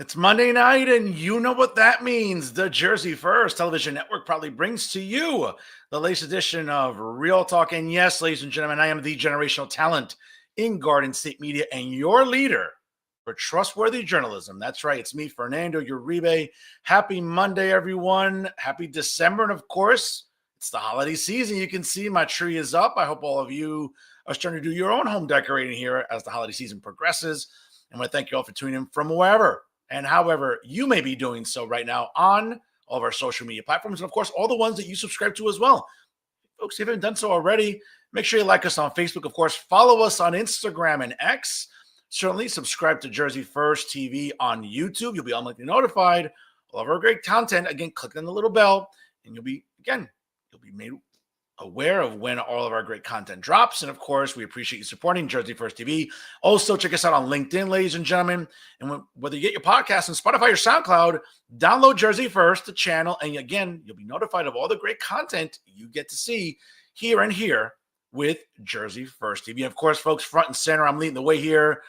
It's Monday night, and you know what that means. The Jersey First Television Network proudly brings to you the latest edition of Real Talk. And yes, ladies and gentlemen, I am the generational talent in Garden State Media and your leader for trustworthy journalism. That's right. It's me, Fernando Uribe. Happy Monday, everyone. Happy December. And of course, it's the holiday season. You can see my tree is up. I hope all of you are starting to do your own home decorating here as the holiday season progresses. And I want to thank you all for tuning in from wherever and however you may be doing so right now on all of our social media platforms. And of course, all the ones that you subscribe to as well. Folks, if you haven't done so already, make sure you like us on Facebook. Of course, follow us on Instagram and X. Certainly subscribe to Jersey First TV on YouTube. You'll be automatically notified. All of our great content. Again, click on the little bell and you'll be made aware of when all of our great content drops. And of course, we appreciate you supporting Jersey First TV. Also, check us out on LinkedIn, ladies and gentlemen. And whether you get your podcast on Spotify or SoundCloud, download Jersey First, the channel. And again, you'll be notified of all the great content you get to see here and here with Jersey First TV. And of course, folks, front and center, I'm leading the way here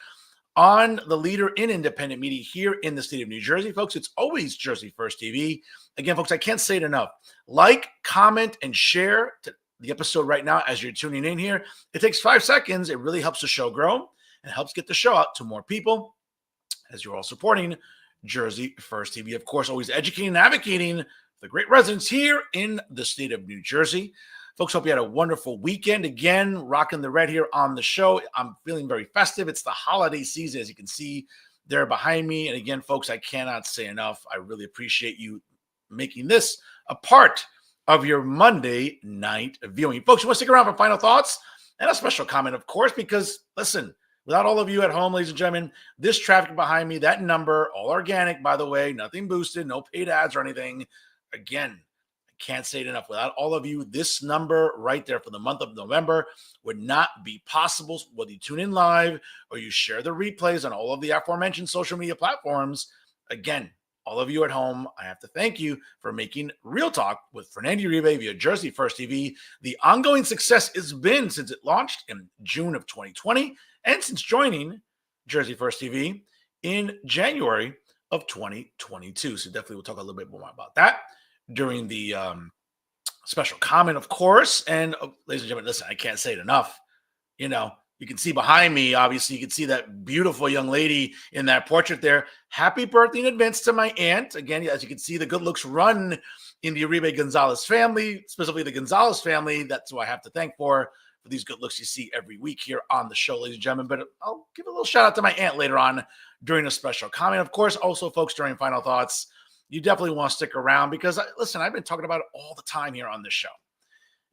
on the leader in independent media here in the state of New Jersey. Folks, it's always Jersey First TV. Again, folks, I can't say it enough. Like, comment, and share the episode right now as you're tuning in here. It takes 5 seconds. It really helps the show grow and helps get the show out to more people as you're all supporting Jersey First TV. Of course, always educating and advocating the great residents here in the state of New Jersey. Folks, hope you had a wonderful weekend. Again, rocking the red here on the show. I'm feeling very festive. It's the holiday season, as you can see there behind me. And again, folks, I cannot say enough. I really appreciate you making this a part of your Monday night viewing. Folks, you want to stick around for final thoughts and a special comment, of course, because listen, without all of you at home, ladies and gentlemen, this traffic behind me, that number, all organic, by the way, nothing boosted, no paid ads or anything. Again, I can't say it enough. Without all of you, this number right there for the month of November would not be possible. Whether you tune in live or you share the replays on all of the aforementioned social media platforms, again, all of you at home, I have to thank you for making Real Talk with Fernando Uribe via Jersey First TV the ongoing success it's been since it launched in June of 2020 and since joining Jersey First TV in January of 2022. So definitely we'll talk a little bit more about that during the special comment, of course. And ladies and gentlemen, listen, I can't say it enough. You know, you can see behind me, obviously, you can see that beautiful young lady in that portrait there. Happy birthday in advance to my aunt. Again, as you can see, the good looks run in the Uribe-Gonzalez family, specifically the Gonzalez family. That's who I have to thank for these good looks you see every week here on the show, ladies and gentlemen. But I'll give a little shout out to my aunt later on during a special comment. Of course, also, folks, during final thoughts, you definitely want to stick around because, listen, I've been talking about it all the time here on this show.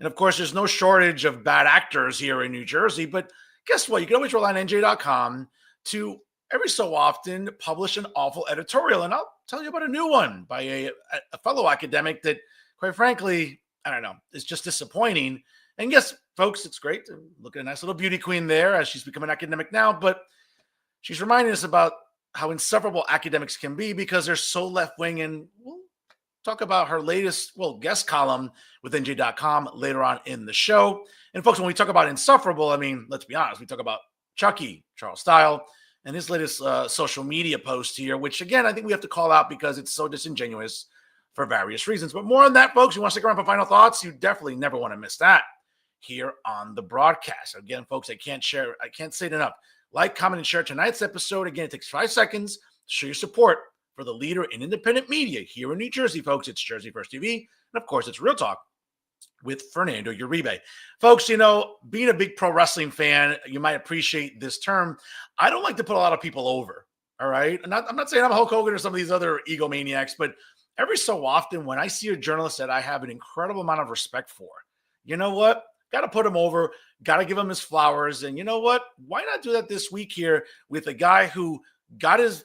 And of course, there's no shortage of bad actors here in New Jersey, but guess what? You can always rely on NJ.com to every so often publish an awful editorial. And I'll tell you about a new one by a fellow academic that, quite frankly, I don't know, is just disappointing. And yes, folks, it's great to look at a nice little beauty queen there as she's become an academic now, but she's reminding us about how insufferable academics can be because they're so left-wing. And we'll talk about her latest, guest column with NJ.com later on in the show. And folks, when we talk about insufferable, I mean, let's be honest, we talk about Chucky, Charles Style, and his latest social media post here, which again, I think we have to call out because it's so disingenuous for various reasons. But more on that, folks. You want to stick around for final thoughts? You definitely never want to miss that here on the broadcast. Again, folks, I can't say it enough. Like, comment, and share tonight's episode. Again, it takes 5 seconds to show your support for the leader in independent media here in New Jersey, folks. It's Jersey First TV. And of course, it's Real Talk with Fernando Uribe. Folks, you know, being a big pro wrestling fan, you might appreciate this term. I don't like to put a lot of people over, all right? I'm not saying I'm Hulk Hogan or some of these other egomaniacs, but every so often when I see a journalist that I have an incredible amount of respect for, you know what? Got to put him over, got to give him his flowers. And you know what? Why not do that this week here with a guy who got his,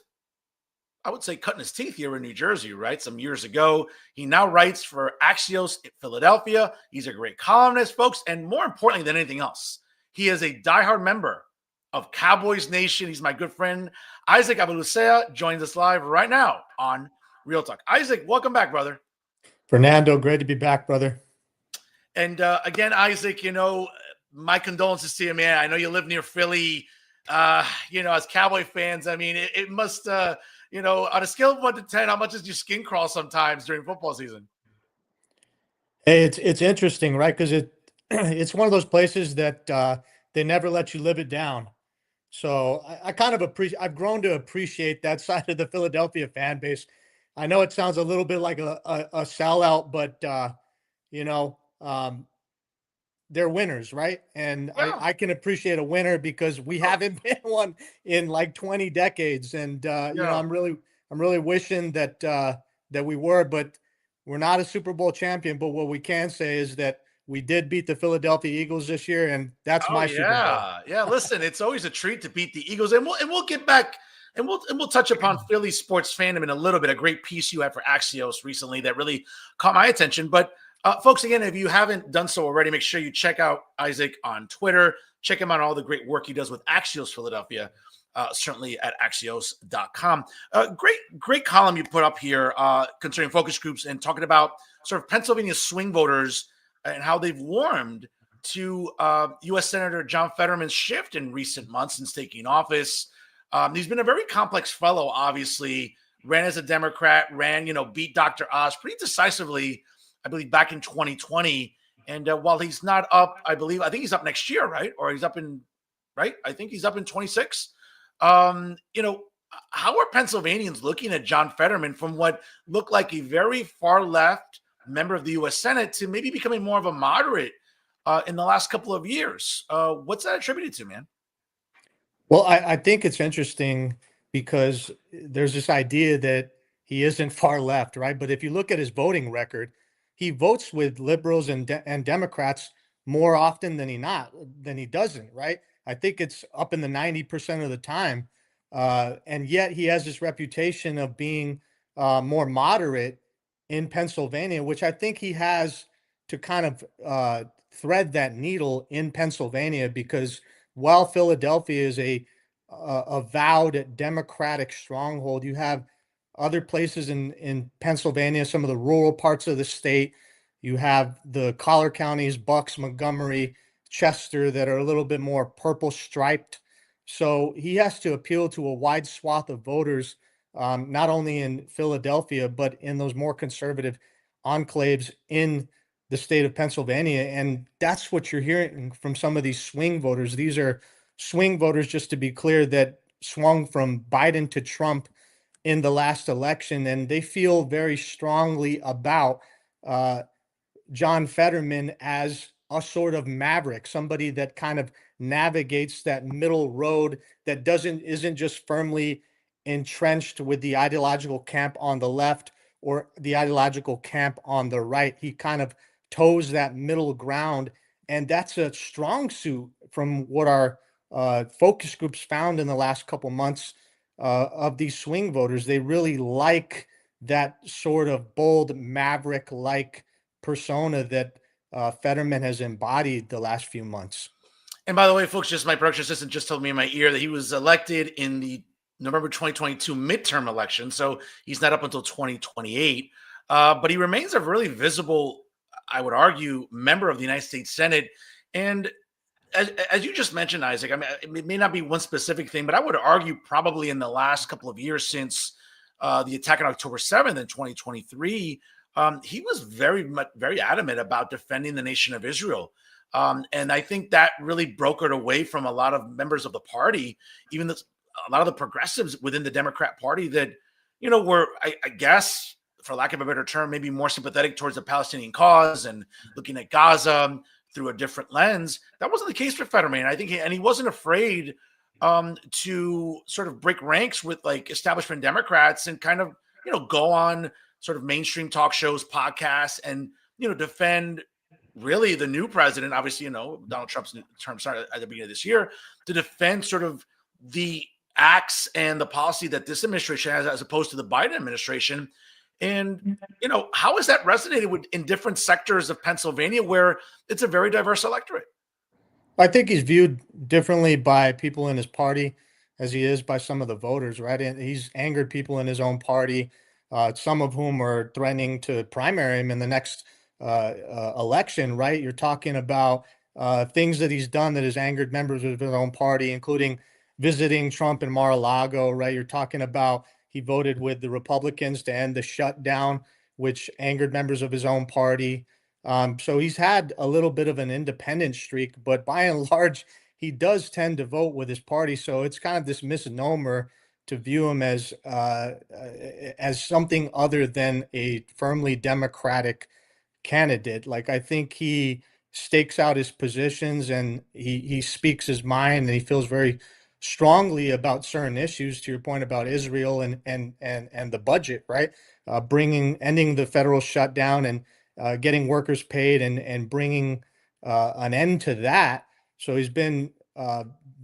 I would say, cutting his teeth here in New Jersey, right? Some years ago. He now writes for Axios in Philadelphia. He's a great columnist, folks. And more importantly than anything else, he is a diehard member of Cowboys Nation. He's my good friend. Isaac Avilucea joins us live right now on Real Talk. Isaac, welcome back, brother. Fernando, great to be back, brother. And again, Isaac, you know, my condolences to you, man. I know you live near Philly. You know, as Cowboy fans, I mean, it must On a scale of 1 to 10, how much does your skin crawl sometimes during football season? Hey, it's interesting, right? Because it's one of those places that they never let you live it down. So I kind of appreciate. I've grown to appreciate that side of the Philadelphia fan base. I know it sounds a little bit like a sellout, but you know, um, they're winners, right? And Yeah. I can appreciate a winner because we Oh, haven't been one in like 20 decades. And yeah. I'm really wishing that that we were, but we're not a Super Bowl champion. But what we can say is that we did beat the Philadelphia Eagles this year, and that's Oh my Super Bowl. yeah, yeah. Listen, it's always a treat to beat the Eagles, and we'll get back and we'll touch upon Philly sports fandom in a little bit. A great piece you had for Axios recently that really caught my attention. But folks, again, if you haven't done so already, make sure you check out Isaac on Twitter. Check him out all the great work he does with Axios Philadelphia. Certainly at axios.com. Great column you put up here concerning focus groups and talking about sort of Pennsylvania swing voters and how they've warmed to U.S. Senator John Fetterman's shift in recent months since taking office. He's been a very complex fellow, obviously. Ran as a Democrat, beat Dr. Oz pretty decisively, I believe, back in 2020. And while he's not up, I think he's up next year, right? Or he's up in, right? I think he's up in 26. How are Pennsylvanians looking at John Fetterman from what looked like a very far left member of the U.S. Senate to maybe becoming more of a moderate in the last couple of years? What's that attributed to, man? Well, I think it's interesting because there's this idea that he isn't far left, right? But if you look at his voting record, he votes with liberals and Democrats more often than he doesn't, right? I think it's up in the 90% of the time, and yet he has this reputation of being more moderate in Pennsylvania, which I think he has to kind of thread that needle in Pennsylvania because while Philadelphia is a avowed Democratic stronghold, you have other places in Pennsylvania, some of the rural parts of the state. You have the collar counties, Bucks, Montgomery, Chester, that are a little bit more purple striped. So he has to appeal to a wide swath of voters, not only in Philadelphia, but in those more conservative enclaves in the state of Pennsylvania. And that's what you're hearing from some of these swing voters. These are swing voters, just to be clear, that swung from Biden to Trump in the last election. And they feel very strongly about uh, John Fetterman as a sort of maverick, somebody that kind of navigates that middle road that doesn't isn't just firmly entrenched with the ideological camp on the left or the ideological camp on the right. He kind of toes that middle ground, and that's a strong suit from what our focus groups found in the last couple months of these swing voters. They really like that sort of bold maverick like persona that Fetterman has embodied the last few months. And by the way, folks, just my production assistant just told me in my ear that he was elected in the November 2022 midterm election. So he's not up until 2028. But he remains a really visible, I would argue, member of the United States Senate. And as you just mentioned, Isaac, I mean, it may not be one specific thing, but I would argue probably in the last couple of years since the attack on October 7th in 2023, he was very adamant about defending the nation of Israel. And I think that really brokered away from a lot of members of the party, even a lot of the progressives within the Democrat Party that, were, I guess, for lack of a better term, maybe more sympathetic towards the Palestinian cause and looking at Gaza through a different lens. That wasn't the case for Fetterman. I think, and he wasn't afraid to sort of break ranks with like establishment Democrats and kind of, go on sort of mainstream talk shows, podcasts, and, defend really the new president, obviously, Donald Trump's term started at the beginning of this year, to defend sort of the acts and the policy that this administration has as opposed to the Biden administration. And, how has that resonated in different sectors of Pennsylvania where it's a very diverse electorate? I think he's viewed differently by people in his party as he is by some of the voters, right? And he's angered people in his own party, some of whom are threatening to primary him in the next election, right? You're talking about things that he's done that has angered members of his own party, including visiting Trump in Mar-a-Lago, right? You're talking about He voted with the Republicans to end the shutdown, which angered members of his own party. So he's had a little bit of an independent streak, but by and large, he does tend to vote with his party. So it's kind of this misnomer to view him as something other than a firmly Democratic candidate. Like, I think he stakes out his positions, and he speaks his mind, and he feels very strongly about certain issues, to your point about Israel and the budget, right? Bringing ending the federal shutdown and getting workers paid, and bringing an end to that. So he's been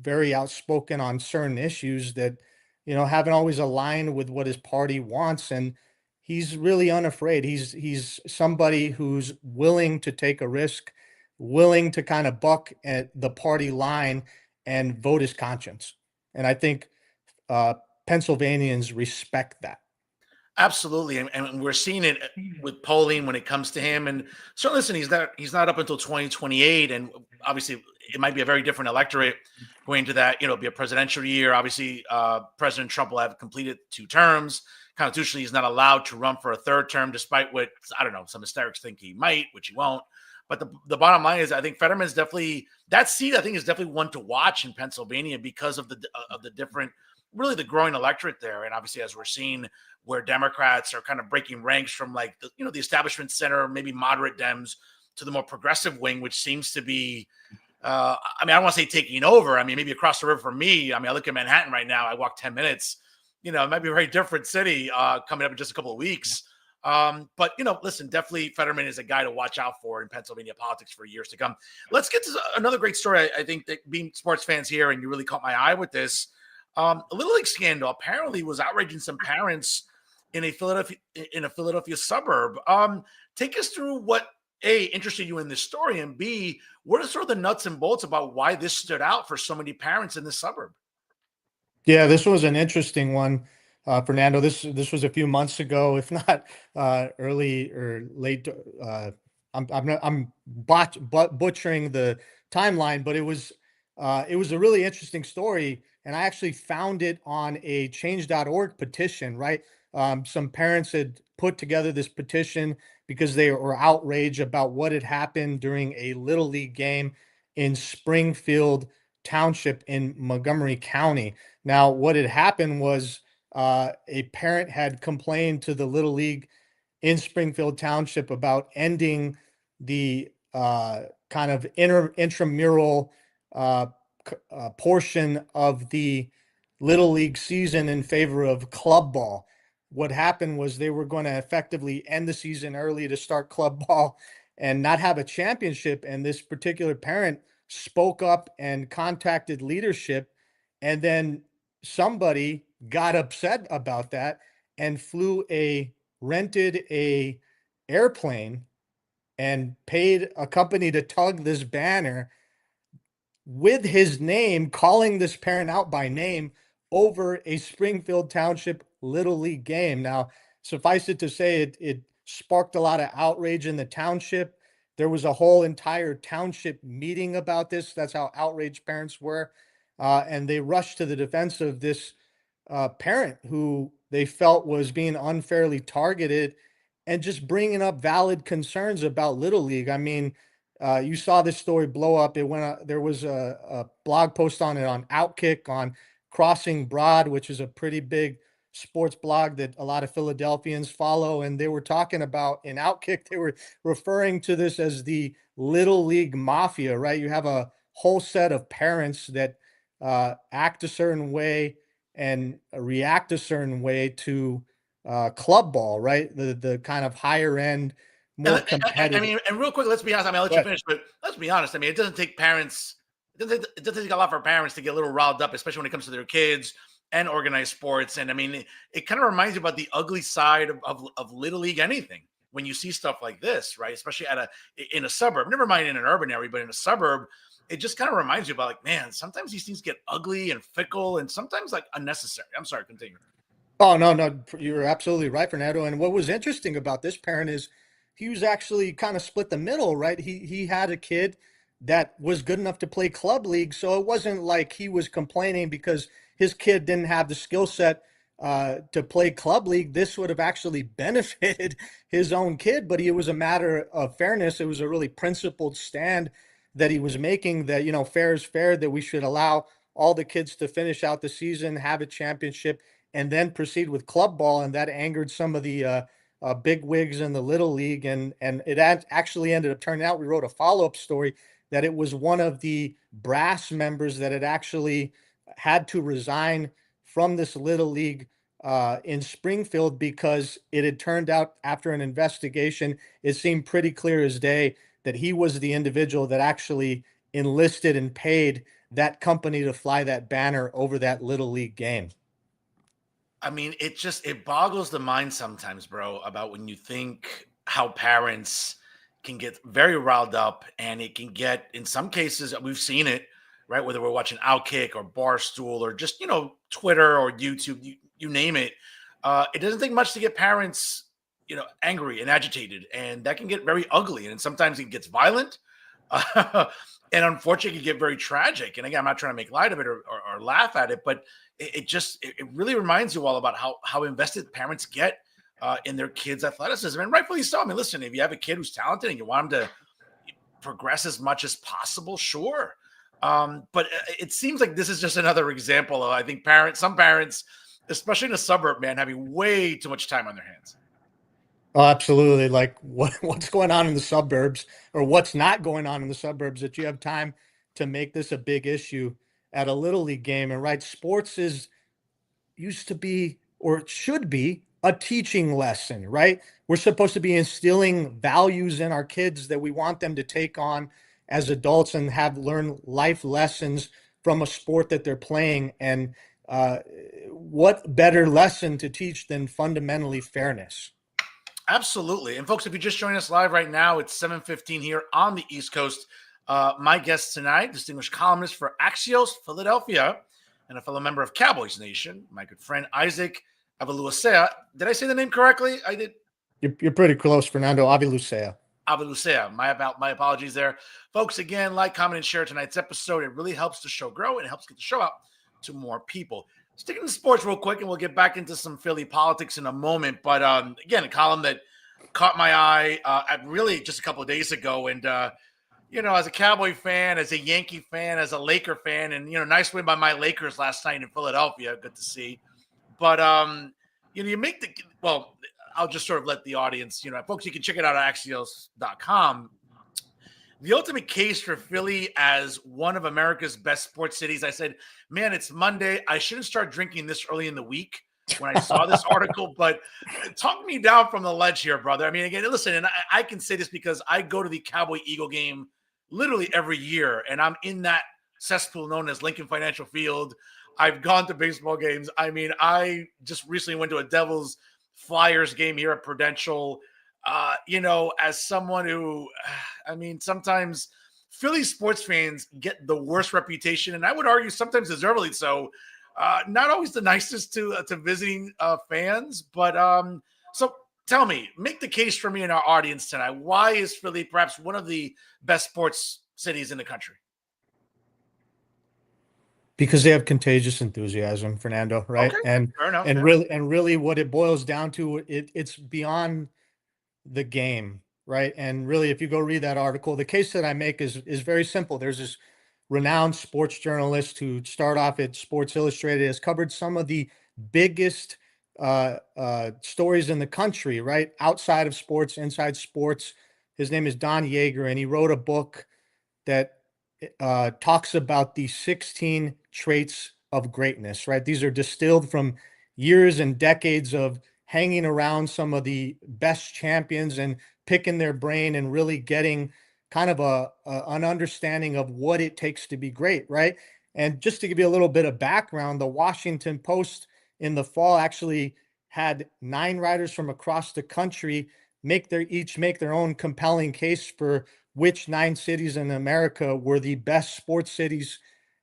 very outspoken on certain issues that, haven't always aligned with what his party wants. And he's really unafraid. He's somebody who's willing to take a risk, willing to kind of buck at the party line and vote his conscience. And I think Pennsylvanians respect that. Absolutely, and we're seeing it with polling when it comes to him. And so, listen, he's not up until 2028, and obviously, it might be a very different electorate going into that. It'll be a presidential year. Obviously, President Trump will have completed 2 terms. Constitutionally, he's not allowed to run for a 3rd term, despite what, I don't know, some hysterics think he might, which he won't. But the bottom line is, I think Fetterman's definitely, that seat, I think, is definitely one to watch in Pennsylvania because of the different, really the growing electorate there. And obviously, as we're seeing, where Democrats are kind of breaking ranks from like the establishment center, maybe moderate Dems, to the more progressive wing, which seems to be, I mean, I don't want to say taking over. I mean, maybe across the river from me. I mean, I look at Manhattan right now. I walk 10 minutes. It might be a very different city coming up in just a couple of weeks. But listen, definitely Fetterman is a guy to watch out for in Pennsylvania politics for years to come. Let's get to another great story. I think that, being sports fans here, and you really caught my eye with this. A Little League scandal apparently was outraging some parents in a Philadelphia suburb. Take us through what A, interested you in this story, and B, what are sort of the nuts and bolts about why this stood out for so many parents in this suburb? Yeah, this was an interesting one, Fernando. This was a few months ago, if not early or late. Butchering the timeline, but it was a really interesting story, and I actually found it on a Change.org petition. Right, some parents had put together this petition because they were outraged about what had happened during a Little League game in Springfield Township in Montgomery County. Now, what had happened was a parent had complained to the Little League in Springfield Township about ending the kind of intramural portion of the Little League season in favor of club ball. What happened was they were going to effectively end the season early to start club ball and not have a championship. And this particular parent spoke up and contacted leadership, and then somebody got upset about that and rented a airplane and paid a company to tug this banner with his name, calling this parent out by name over a Springfield Township Little League game. Now, suffice it to say, it sparked a lot of outrage in the township. There was a whole entire township meeting about this. That's how outraged parents were. And they rushed to the defense of this parent who they felt was being unfairly targeted, and just bringing up valid concerns about Little League. I mean, you saw this story blow up. There was a blog post on it on Outkick, on Crossing Broad, which is a pretty big sports blog that a lot of Philadelphians follow. And they were talking about, in Outkick, they were referring to this as the Little League Mafia, right? You have a whole set of parents that act a certain way and react a certain way to club ball, right? The kind of higher end, more competitive. I mean, and real quick, let's be honest. I mean, I'll let you finish, but let's be honest. I mean, it doesn't take parents. It doesn't take a lot for parents to get a little riled up, especially when it comes to their kids and organized sports. And I mean, it kind of reminds you about the ugly side of Little League anything when you see stuff like this, right? Especially in a suburb. Never mind in an urban area, but in a suburb, it just kind of reminds you about, like, man, sometimes these things get ugly and fickle, and sometimes like unnecessary. I'm sorry, continue. Oh, no, no, you're absolutely right, Fernando. And what was interesting about this parent is he was actually kind of split the middle, right? He had a kid that was good enough to play club league, so it wasn't like he was complaining because his kid didn't have the skill set to play club league, this would have actually benefited his own kid. But it was a matter of fairness. It was a really principled stand that he was making, that, fair is fair, that we should allow all the kids to finish out the season, have a championship, and then proceed with club ball. And that angered some of the big wigs in the little league. And it actually ended up turning out, we wrote a follow-up story, that it was one of the brass members that had actually had to resign from this little league in Springfield, because it had turned out, after an investigation, it seemed pretty clear as day that he was the individual that actually enlisted and paid that company to fly that banner over that little league game. I mean, it boggles the mind sometimes, bro, about when you think how parents can get very riled up, and it can get, in some cases, we've seen it, right? Whether we're watching Outkick or Barstool or just, Twitter or YouTube, you name it. It doesn't take much to get parents, angry and agitated, and that can get very ugly. And sometimes it gets violent. And unfortunately, it can get very tragic. And again, I'm not trying to make light of it or laugh at it, but it really reminds you all about how invested parents get in their kids' athleticism, and rightfully so. I mean, listen, if you have a kid who's talented and you want them to progress as much as possible, sure. But it seems like this is just another example of, I think, some parents, especially in the suburb, man, having way too much time on their hands. Oh, absolutely. Like what's going on in the suburbs, or what's not going on in the suburbs, that you have time to make this a big issue at a little league game. And right, sports used to be, or it should be, a teaching lesson, right? We're supposed to be instilling values in our kids that we want them to take on as adults and have learned life lessons from a sport that they're playing. And what better lesson to teach than fundamentally fairness? Absolutely. And folks, if you just joined us live right now, it's 7:15 here on the East Coast. My guest tonight, distinguished columnist for Axios Philadelphia and a fellow member of Cowboys Nation, my good friend Isaac Avilucea. Did I say the name correctly? I did. You're pretty close, Fernando. Avilucea. Avilucea. My apologies there. Folks, again, like, comment, and share tonight's episode. It really helps the show grow, and it helps get the show out to more people. Sticking to sports real quick, and we'll get back into some Philly politics in a moment. But again, a column that caught my eye at really just a couple of days ago. And, as a Cowboy fan, as a Yankee fan, as a Laker fan, and, nice win by my Lakers last night in Philadelphia. Good to see. But, you make I'll just sort of let the audience, folks, you can check it out at Axios.com. The ultimate case for Philly as one of America's best sports cities. I said, man, it's Monday. I shouldn't start drinking this early in the week when I saw this article, but talk me down from the ledge here, brother. I mean, again, listen, and I can say this because I go to the Cowboy-Eagle game literally every year, and I'm in that cesspool known as Lincoln Financial Field. I've gone to baseball games. I mean, I just recently went to a Devils Flyers game here at Prudential. As someone who, sometimes Philly sports fans get the worst reputation, and I would argue sometimes deservedly so. Not always the nicest to visiting fans, but so tell me, make the case for me and our audience tonight. Why is Philly perhaps one of the best sports cities in the country? Because they have contagious enthusiasm, Fernando, right? Okay, fair enough. Really what it boils down to, it's beyond the game, right? And really, if you go read that article, the case that I make is very simple. There's this renowned sports journalist who started off at Sports Illustrated, has covered some of the biggest stories in the country, right? Outside of sports, inside sports. His name is Don Yeager, and he wrote a book that talks about the 16 traits of greatness, right? These are distilled from years and decades of hanging around some of the best champions and picking their brain and really getting kind of an understanding of what it takes to be great, right? And just to give you a little bit of background, the Washington Post in the fall actually had 9 writers from across the country each make their own compelling case for which 9 cities in America were the best sports cities.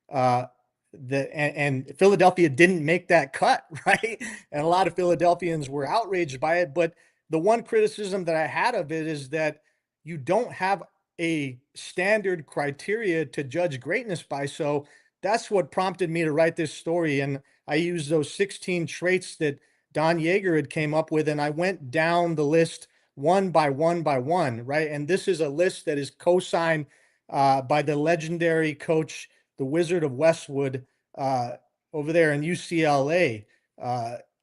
And Philadelphia didn't make that cut, right? And a lot of Philadelphians were outraged by it. But the one criticism that I had of it is that you don't have a standard criteria to judge greatness by. So that's what prompted me to write this story. And I used those 16 traits that Don Yeager had came up with, and I went down the list one by one by one, right? And this is a list that is co-signed by the legendary coach, the Wizard of Westwood, uh, over there in UCLA.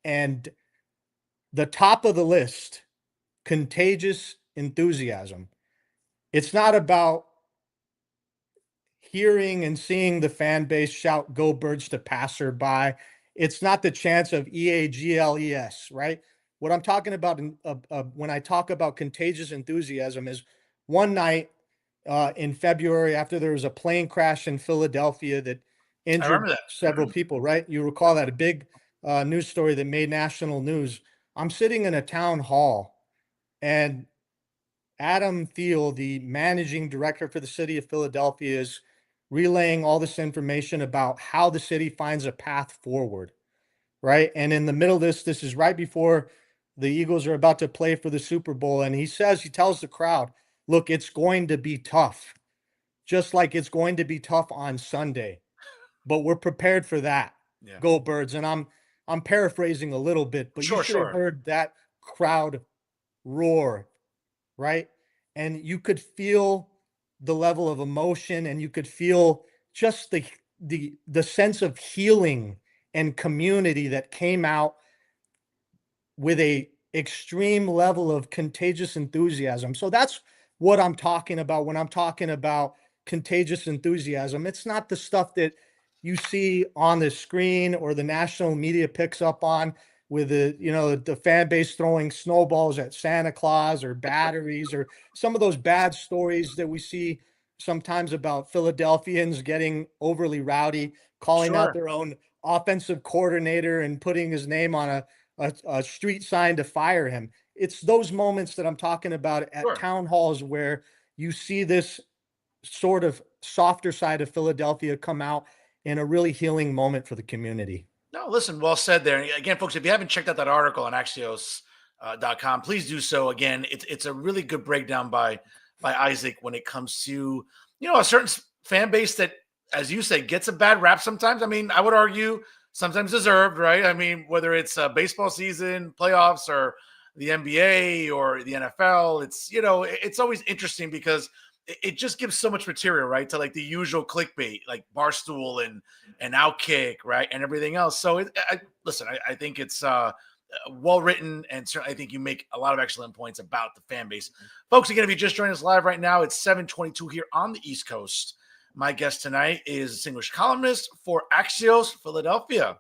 And the top of the list, contagious enthusiasm. It's not about hearing and seeing the fan base shout "Go Birds" to passerby. It's not the chance of EAGLES, right? What I'm talking about when I talk about contagious enthusiasm is one night in February, after there was a plane crash in Philadelphia that I injured remember that. several people, right? You recall that, a big news story that made national news. I'm sitting in a town hall, and Adam Thiel, the managing director for the city of Philadelphia, is relaying all this information about how the city finds a path forward, right? And in the middle of this is right before the Eagles are about to play for the Super Bowl. And he tells the crowd, look, it's going to be tough, just like it's going to be tough on Sunday, but we're prepared for that. Yeah. Go Birds. And I'm paraphrasing a little bit, but you Sure, should have sure. heard that crowd roar, right? And you could feel the level of emotion, and you could feel just the sense of healing and community that came out with a extreme level of contagious enthusiasm. So that's what I'm talking about when I'm talking about contagious enthusiasm. It's not the stuff that you see on the screen or the national media picks up on, with the fan base throwing snowballs at Santa Claus or batteries, or some of those bad stories that we see sometimes about Philadelphians getting overly rowdy, calling out Sure, their own offensive coordinator and putting his name on a street sign to fire him. It's those moments that I'm talking about at sure. town halls where you see this sort of softer side of Philadelphia come out in a really healing moment for the community. No, listen, well said there. And again, folks, if you haven't checked out that article on Axios.com, please do so. Again, it's a really good breakdown by Isaac when it comes to a certain fan base that, as you say, gets a bad rap sometimes. I mean, I would argue sometimes deserved, right? I mean, whether it's baseball season, playoffs, or the NBA or the NFL, it's always interesting because it just gives so much material, right? To like the usual clickbait, like Barstool and Outkick, right, and everything else. So, listen, I think it's well written, and certainly I think you make a lot of excellent points about the fan base. Folks, again, if you just joined us live right now, it's 7:22 here on the East Coast. My guest tonight is distinguished columnist for Axios Philadelphia,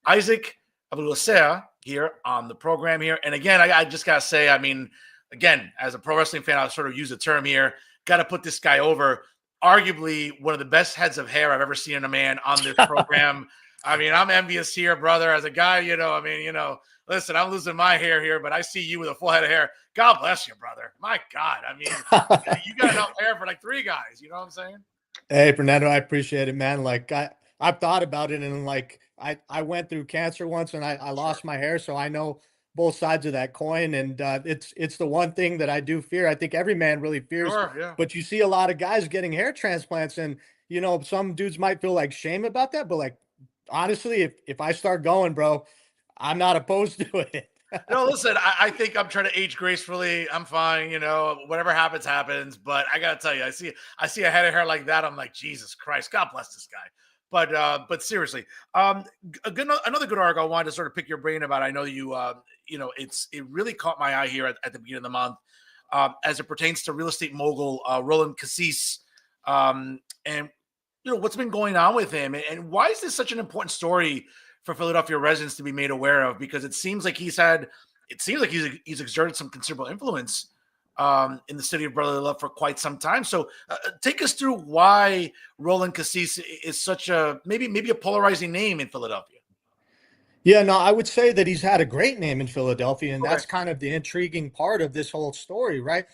Isaac Avilucea, here on the program here. And again, I just gotta say, I mean, again, as a pro wrestling fan, I'll sort of use the term here. Got to put this guy over. Arguably one of the best heads of hair I've ever seen in a man on this program. I mean, I'm envious here, brother. As a guy, listen, I'm losing my hair here, but I see you with a full head of hair. God bless you, brother. My God. I mean, you got enough hair for like three guys. You know what I'm saying? Hey, Fernando, I appreciate it, man. Like I've thought about it, and like I went through cancer once, and I Sure. lost my hair, so I know both sides of that coin. And it's the one thing that I do fear. I think every man really fears, Sure. Yeah. but you see a lot of guys getting hair transplants, and some dudes might feel like shame about that, but like honestly, if I start going, bro, I'm not opposed to it. No, listen, I think I'm trying to age gracefully. I'm fine, whatever happens, happens. But I gotta tell you, I see a head of hair like that. I'm like, Jesus Christ, God bless this guy. But seriously, another good article I wanted to sort of pick your brain about. I know you, it really caught my eye here at the beginning of the month, as it pertains to real estate mogul Roland Cassis, and what's been going on with him, and why is this such an important story for Philadelphia residents to be made aware of, because it seems like he's exerted some considerable influence in the city of brotherly love for quite some time. So take us through why Roland Cassis is such a maybe a polarizing name in Philadelphia. Yeah, no, I would say that he's had a great name in Philadelphia, and Okay. that's kind of the intriguing part of this whole story, right?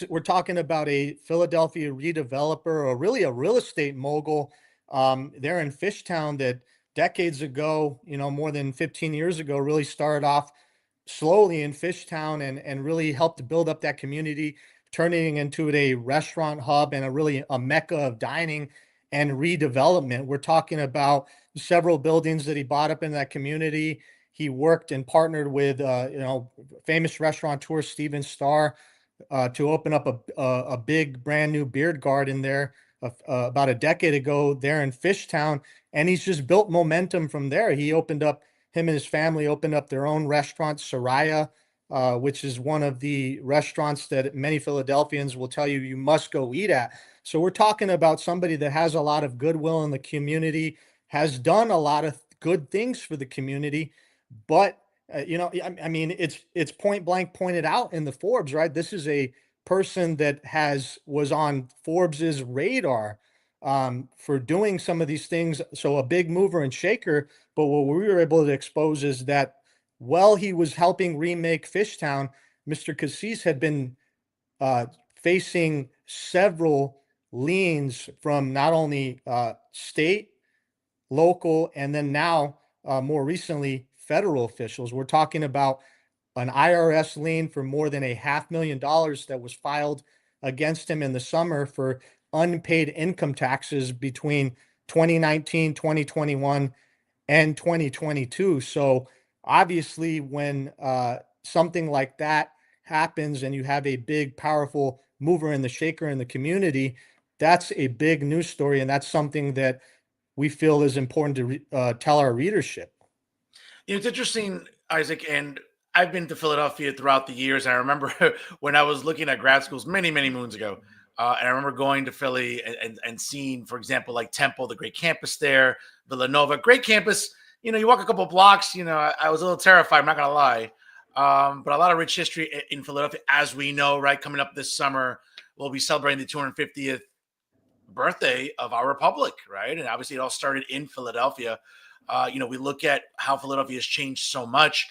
We're talking about a Philadelphia redeveloper, or really a real estate mogul, there in Fishtown, that decades ago, more than 15 years ago, really started off slowly in Fishtown, and really helped to build up that community, turning into a restaurant hub and a mecca of dining. and redevelopment. We're talking about several buildings that he bought up in that community. He worked and partnered with, famous restaurateur Steven Starr to open up a big brand new beard garden there about a decade ago there in Fishtown, and he's just built momentum from there. Him and his family opened up their own restaurant, Soraya, which is one of the restaurants that many Philadelphians will tell you you must go eat at. So we're talking about somebody that has a lot of goodwill in the community, has done a lot of good things for the community, but I mean, it's point blank pointed out in the Forbes, right? This is a person that was on Forbes's radar for doing some of these things. So a big mover and shaker. But what we were able to expose is that while he was helping remake Fishtown, Mr. Cassis had been facing several liens from not only state, local, and then now more recently federal officials. We're talking about an IRS lien for more than $500,000 that was filed against him in the summer for unpaid income taxes between 2019, 2021, and 2022. So obviously, when something like that happens and you have a big, powerful mover and the shaker in the community, that's a big news story, and that's something that we feel is important to tell our readership. It's interesting, Isaac, and I've been to Philadelphia throughout the years. And I remember when I was looking at grad schools many, many moons ago, and I remember going to Philly and seeing, for example, like Temple, the great campus there, Villanova, great campus. You walk a couple blocks, I was a little terrified, I'm not going to lie. But a lot of rich history in Philadelphia, as we know, right? Coming up this summer, we'll be celebrating the 250th birthday of our republic, right? And obviously, it all started in Philadelphia. We look at how Philadelphia has changed so much,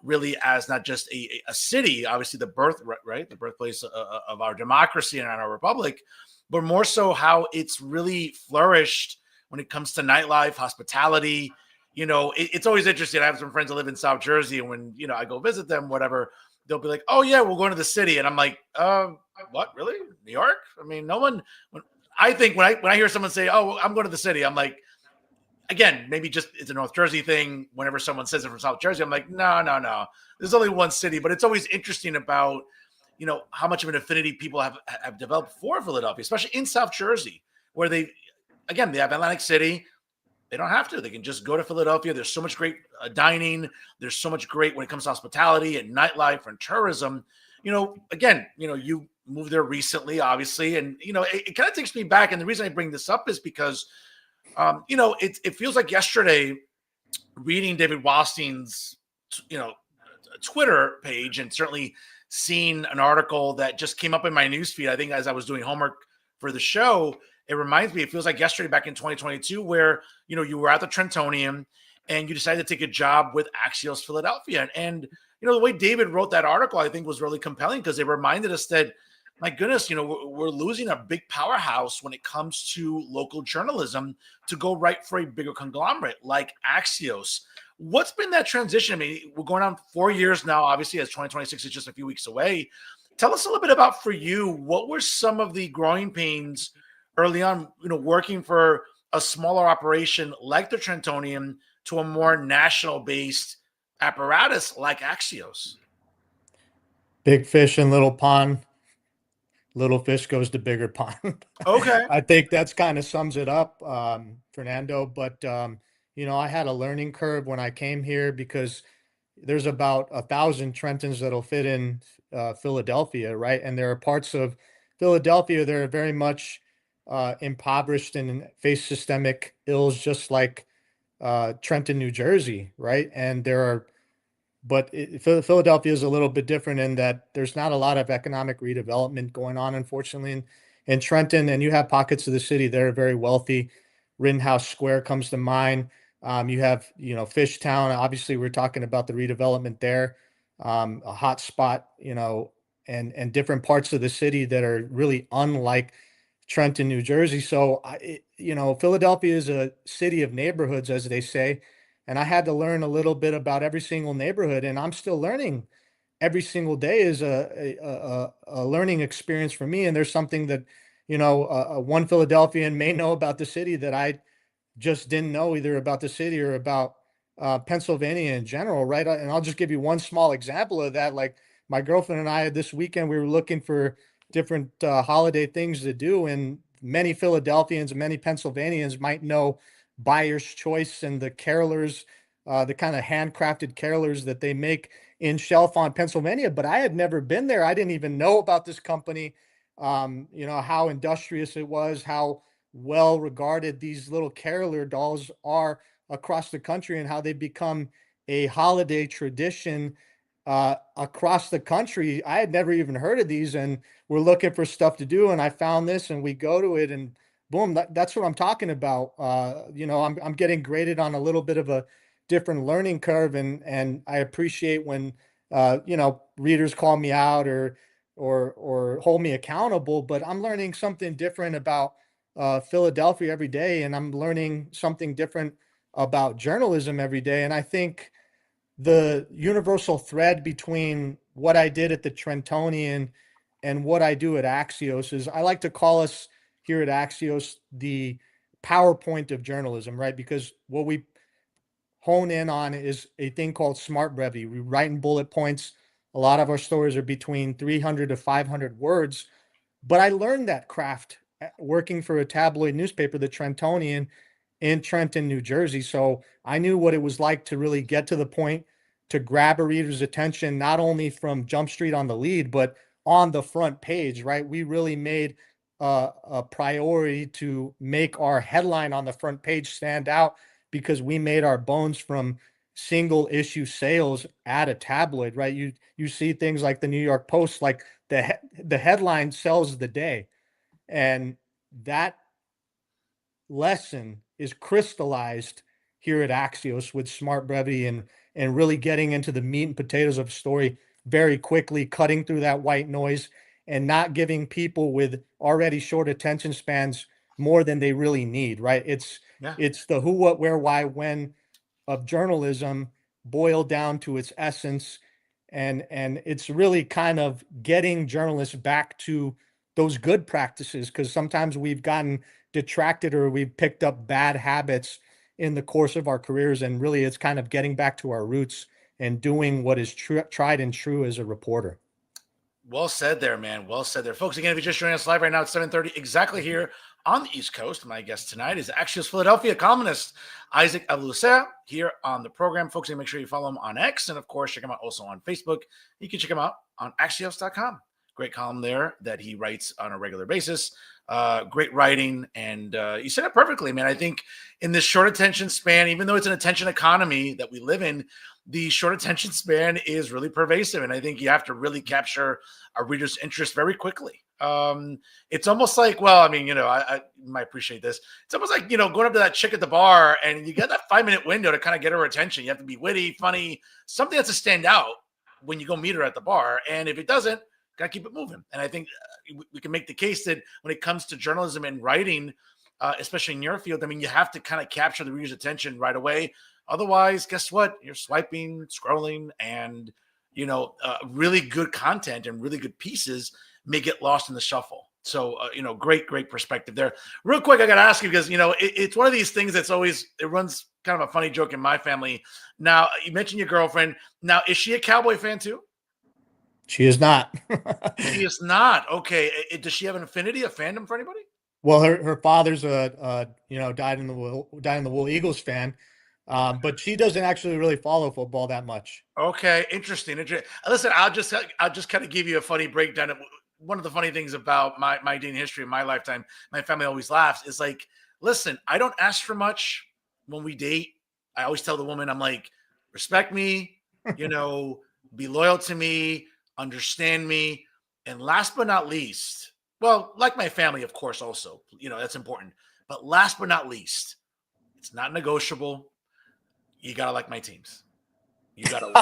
really as not just a city, obviously the birthplace of our democracy and our republic, but more so how it's really flourished when it comes to nightlife, hospitality. It's always interesting. I have some friends that live in South Jersey, and when I go visit them, whatever, they'll be like, "Oh yeah, we're going to the city," and I'm like, "What? Really? New York?" I mean, no one. I think when I hear someone say, "Oh, I'm going to the city," I'm like, again, maybe just it's a North Jersey thing. Whenever someone says it from South Jersey, I'm like, no, no, no. There's only one city, but it's always interesting about how much of an affinity people have developed for Philadelphia, especially in South Jersey, where they have Atlantic City. They don't have to. They can just go to Philadelphia. There's so much great dining. There's so much great when it comes to hospitality and nightlife and tourism. You moved there recently, obviously, and it kind of takes me back. And the reason I bring this up is because it feels like yesterday reading David Wallstein's, Twitter page, and certainly seeing an article that just came up in my newsfeed. I think as I was doing homework for the show, it reminds me, it feels like yesterday back in 2022, where, you were at the Trentonium and you decided to take a job with Axios Philadelphia. And the way David wrote that article, I think was really compelling because it reminded us that, my goodness, we're losing a big powerhouse when it comes to local journalism to go right for a bigger conglomerate like Axios. What's been that transition? I mean, we're going on 4 years now, obviously, as 2026 is just a few weeks away. Tell us a little bit about, for you, what were some of the growing pains early on, working for a smaller operation like the Trentonium to a more national-based apparatus like Axios? Big fish in little pond. Little fish goes to bigger pond. Okay. I think that's kind of sums it up, Fernando. But I had a learning curve when I came here because there's about 1,000 Trentons that'll fit in Philadelphia, right? And there are parts of Philadelphia that are very much impoverished and face systemic ills, just like Trenton, New Jersey, right? And Philadelphia is a little bit different in that there's not a lot of economic redevelopment going on, unfortunately, in Trenton. And you have pockets of the city that are very wealthy. Rittenhouse Square comes to mind. You have, Fishtown. Obviously, we're talking about the redevelopment there, a hot spot, and different parts of the city that are really unlike Trenton, New Jersey. So, Philadelphia is a city of neighborhoods, as they say. And I had to learn a little bit about every single neighborhood, and I'm still learning. Every single day is a learning experience for me. And there's something that one Philadelphian may know about the city that I just didn't know either about the city or about Pennsylvania in general, right? And I'll just give you one small example of that. Like my girlfriend and I this weekend, we were looking for different holiday things to do, and many Philadelphians and many Pennsylvanians might know Buyer's Choice and the carolers, the kind of handcrafted carolers that they make in Chalfont, Pennsylvania. But I had never been there. I didn't even know about this company. How industrious it was, how well regarded these little caroler dolls are across the country, and how they become a holiday tradition across the country. I had never even heard of these, and we're looking for stuff to do. And I found this, and we go to it, and boom, that's what I'm talking about. I'm getting graded on a little bit of a different learning curve, and I appreciate when readers call me out or hold me accountable. But I'm learning something different about Philadelphia every day, and I'm learning something different about journalism every day. And I think the universal thread between what I did at the Trentonian and what I do at Axios is, I like to call us here at Axios the PowerPoint of journalism, right? Because what we hone in on is a thing called smart brevity. We write in bullet points. A lot of our stories are between 300 to 500 words. But I learned that craft working for a tabloid newspaper, the Trentonian, in Trenton, New Jersey. So I knew what it was like to really get to the point, to grab a reader's attention, not only from Jump Street on the lead, but on the front page, right? We really made a priority to make our headline on the front page stand out, because we made our bones from single issue sales at a tabloid, right? You see things like the New York Post, like the headline sells the day, and that lesson is crystallized here at Axios with smart brevity, and really getting into the meat and potatoes of a story very quickly, cutting through that white noise, and not giving people with already short attention spans more than they really need, right? Yeah. It's the who, what, where, why, when of journalism boiled down to its essence. And it's really kind of getting journalists back to those good practices, because sometimes we've gotten detracted or we've picked up bad habits in the course of our careers, and really it's kind of getting back to our roots and doing what is tried and true as a reporter. Well said there, man. Well said there. Folks, again, if you're just joining us live right now, it's 7:30 exactly here on the East Coast. My guest tonight is Axios Philadelphia columnist Isaac Avilucea here on the program. Folks, make sure you follow him on X, and of course, check him out also on Facebook. You can check him out on Axios.com. Great column there that he writes on a regular basis. Great writing, and you said it perfectly, man. I think in this short attention span, even though it's an attention economy that we live in, the short attention span is really pervasive, and I think you have to really capture a reader's interest very quickly. It's almost like, well, I mean, I might appreciate this. It's almost like, going up to that chick at the bar, and you get that 5-minute window to kind of get her attention. You have to be witty, funny, something that's to stand out when you go meet her at the bar. And if it doesn't, got to keep it moving. And I think we can make the case that when it comes to journalism and writing, especially in your field, I mean, you have to kind of capture the reader's attention right away. Otherwise, guess what? You're swiping, scrolling, and, really good content and really good pieces may get lost in the shuffle. So, great perspective there. Real quick, I got to ask you, because, it's one of these things that's always, it runs kind of a funny joke in my family. Now, you mentioned your girlfriend. Now, is she a Cowboy fan too? She is not. She is not. Okay. Does she have an affinity, a fandom for anybody? Well, her father's a dyed in the wool Eagles fan, but she doesn't actually really follow football that much. Okay, interesting. Listen, I'll just kind of give you a funny breakdown. One of the funny things about my dating history in my lifetime, my family always laughs, is like, listen, I don't ask for much when we date. I always tell the woman, I'm like, respect me, be loyal to me, understand me, and last but not least, well, like my family, of course, also, that's important. But last but not least, it's not negotiable. You gotta like my teams. You gotta win.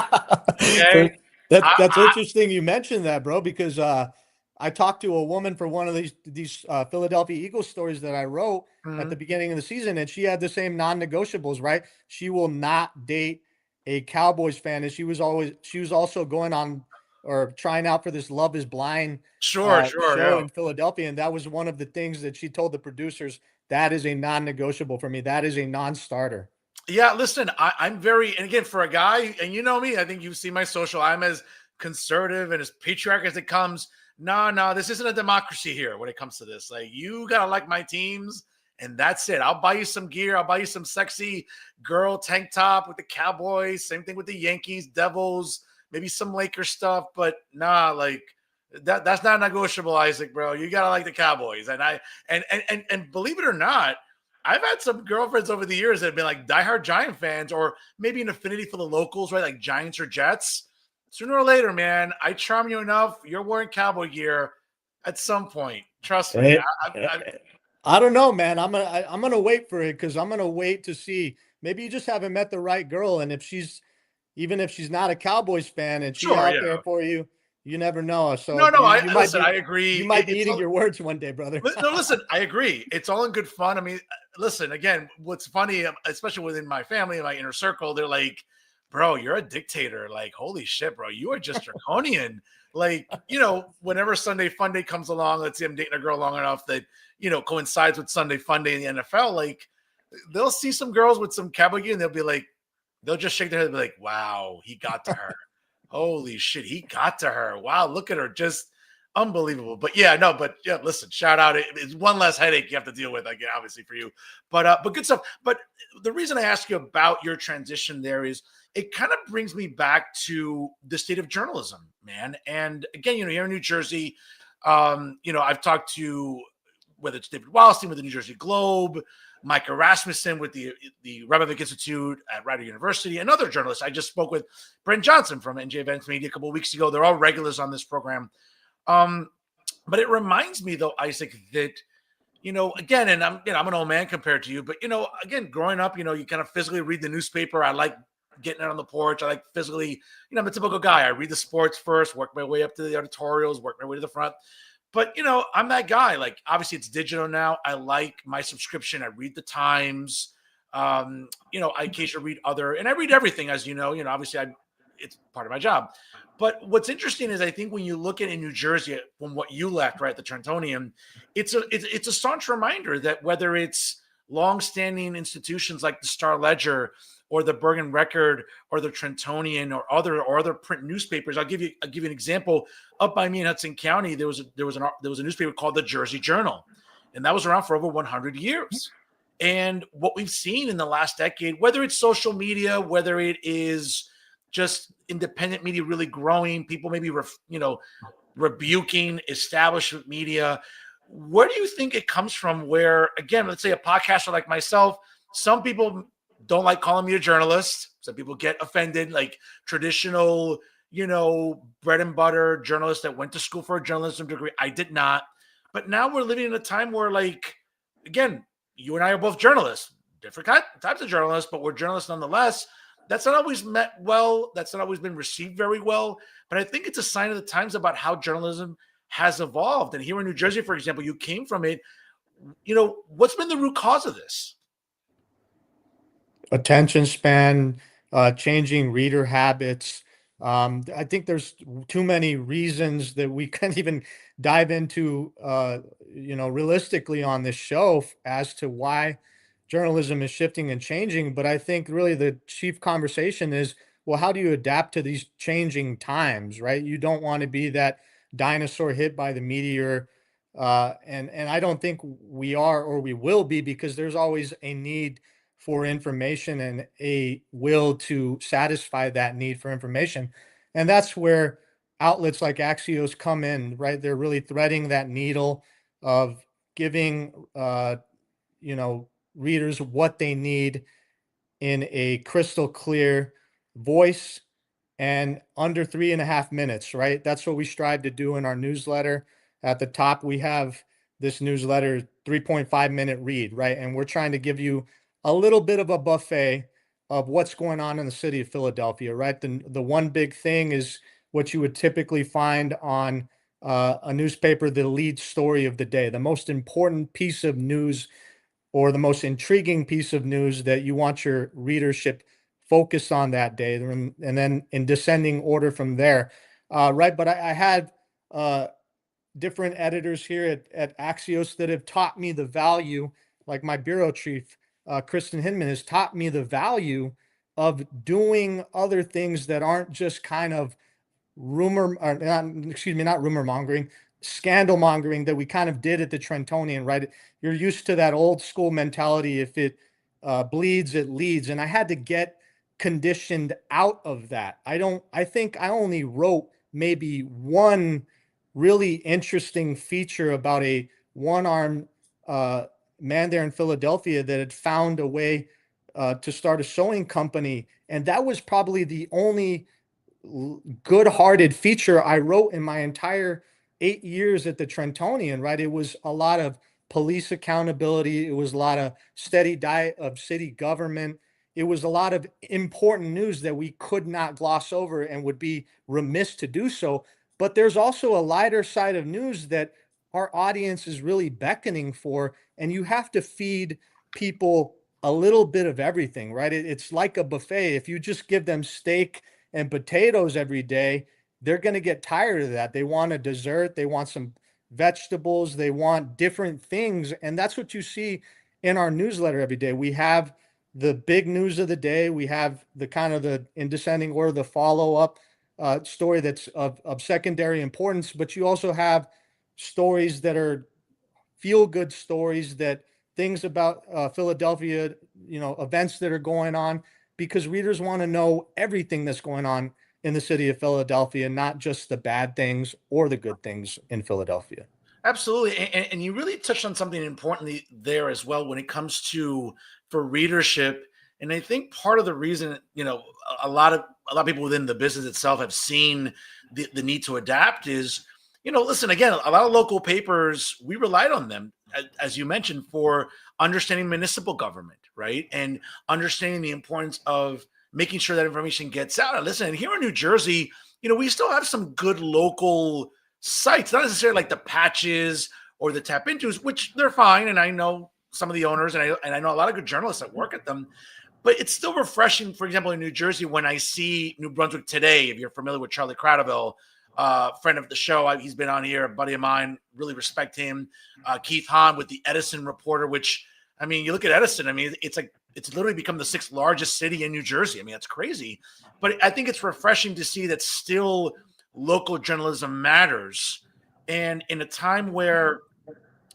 So Okay. that's interesting you mentioned that, bro, because I talked to a woman for one of these Philadelphia Eagles stories that I wrote at the Mhm. beginning of the season, and she had the same non-negotiables, right? She will not date a Cowboys fan, and she was also going on or trying out for this Love Is Blind Sure, sure, show yeah. in Philadelphia, and that was one of the things that she told the producers, that is a non-negotiable for me. That is a non-starter. Yeah, listen, I'm very, and again, for a guy, and you know me, I think you've seen my social, I'm as conservative and as patriotic as it comes. No, no, this isn't a democracy here when it comes to this. Like, you gotta like my teams, and that's it. I'll buy you some gear, I'll buy you some sexy girl tank top with the Cowboys, same thing with the Yankees, Devils, maybe some Lakers stuff, but nah, like that's not negotiable, Isaac, bro. You gotta like the Cowboys. And believe it or not, I've had some girlfriends over the years that have been like diehard Giant fans, or maybe an affinity for the locals, right? Like Giants or Jets. Sooner or later, man, I charm you enough. You're wearing cowboy gear at some point. Trust me. I don't know, man. I'm gonna wait for it, because I'm gonna wait to see. Maybe you just haven't met the right girl, and even if she's not a Cowboys fan and she Sure, out yeah. there for you, you never know. So No, you might listen. be I agree. you might be It's eating all, your words one day, brother. no, listen. I agree. It's all in good fun. I mean, listen. Again, what's funny, especially within my family, my inner circle, they're like, "Bro, you're a dictator." Like, holy shit, bro, you are just draconian. Like, whenever Sunday Fun Day comes along, let's say I'm dating a girl long enough that coincides with Sunday Fun Day in the NFL. Like, they'll see some girls with some cowboy gear, and they'll be like, they'll just shake their head and be like, "Wow, he got to her." Holy shit, he got to her. Wow, look at her. Just unbelievable. But yeah, no, but yeah, listen, shout out. It's one less headache you have to deal with, again, obviously for you. But good stuff. But the reason I ask you about your transition there is it kind of brings me back to the state of journalism, man. And again, here in New Jersey, I've talked to, whether it's David Wildstein with the New Jersey Globe, Micah Rasmussen with the Rebovich Institute at Rider University, and other journalists. I just spoke with Brent Johnson from NJ Events Media a couple of weeks ago. They're all regulars on this program. But it reminds me, though, Isaac, that again, and I'm an old man compared to you, but again, growing up, you kind of physically read the newspaper. I like getting out on the porch. I like physically, I'm a typical guy. I read the sports first, work my way up to the editorials, work my way to the front. But I'm that guy. Like, obviously it's digital now. I like my subscription. I read the Times. I occasionally read and I read everything, as you know. Obviously it's part of my job. But what's interesting is, I think when you look at in New Jersey from what you left, right, the Trentonian, it's a staunch reminder that whether it's longstanding institutions like the Star Ledger or the Bergen Record or the Trentonian or other print newspapers. I'll give you an example. Up by me in Hudson County, there was a newspaper called the Jersey Journal, and that was around for over 100 years. And what we've seen in the last decade, whether it's social media, whether it is just independent media really growing, people maybe rebuking establishment media. Where do you think it comes from? Where, again, let's say a podcaster like myself, some people don't like calling me a journalist. Some people get offended, like traditional, bread and butter journalists that went to school for a journalism degree. I did not. But now we're living in a time where, like, again, you and I are both journalists, different types of journalists, but we're journalists nonetheless. That's not always met well. That's not always been received very well. But I think it's a sign of the times about how journalism has evolved. And here in New Jersey, for example, you came from it. What's been the root cause of this? Attention span, changing reader habits. I think there's too many reasons that we can't even dive into, realistically on this show as to why journalism is shifting and changing. But I think really the chief conversation is, well, how do you adapt to these changing times, right? You don't want to be that dinosaur hit by the meteor. And I don't think we are, or we will be, because there's always a need for information and a will to satisfy that need for information. And that's where outlets like Axios come in, right? They're really threading that needle of giving, readers what they need in a crystal clear voice and under 3.5 minutes, right? That's what we strive to do in our newsletter. At the top, we have this newsletter 3.5 minute read, right? And we're trying to give you a little bit of a buffet of what's going on in the city of Philadelphia, right? The one big thing is what you would typically find on a newspaper, the lead story of the day, the most important piece of news or the most intriguing piece of news that you want your readership focused on that day. And then in descending order from there, right? But I had uh, different editors here at Axios that have taught me the value, like my bureau chief, Kristen Hinman, has taught me the value of doing other things that aren't just kind of rumor, or not, excuse me, not rumor mongering, scandal mongering that we kind of did at the Trentonian, right? You're used to that old school mentality. If it bleeds, it leads. And I had to get conditioned out of that. I think I only wrote maybe one really interesting feature about a one-armed man there in Philadelphia that had found a way to start a sewing company. And that was probably the only good-hearted feature I wrote in my entire 8 years at the Trentonian, right? It was a lot of police accountability. It was a lot of steady diet of city government. It was a lot of important news that we could not gloss over and would be remiss to do so. But there's also a lighter side of news that our audience is really beckoning for, and you have to feed people a little bit of everything, right? It's like a buffet. If you just give them steak and potatoes every day, they're going to get tired of that. They want a dessert, they want some vegetables, they want different things. And that's what you see in our newsletter every day. We have the big news of the day, we have the kind of the in descending order, the follow-up story that's of secondary importance, but you also have stories that are feel good stories, that things about Philadelphia, events that are going on, because readers want to know everything that's going on in the city of Philadelphia, not just the bad things or the good things in Philadelphia. Absolutely, and you really touched on something important there as well when it comes to for readership. And I think part of the reason, a lot of people within the business itself have seen the need to adapt is, listen, again, a lot of local papers, we relied on them, as you mentioned, for understanding municipal government, right, and understanding the importance of making sure that information gets out. And listen, and here in New Jersey, we still have some good local sites, not necessarily like the Patches or the Tap Intos, which they're fine. And I know some of the owners, and I know a lot of good journalists that work at them. But it's still refreshing, for example, in New Jersey, when I see New Brunswick Today, if you're familiar with Charlie Cradaville, friend of the show, he's been on here, a buddy of mine, really respect him. Keith Hahn with the Edison Reporter, which, I mean, you look at Edison, I mean, it's literally become the sixth largest city in New Jersey. I mean, that's crazy. But I think it's refreshing to see that still local journalism matters. And in a time where,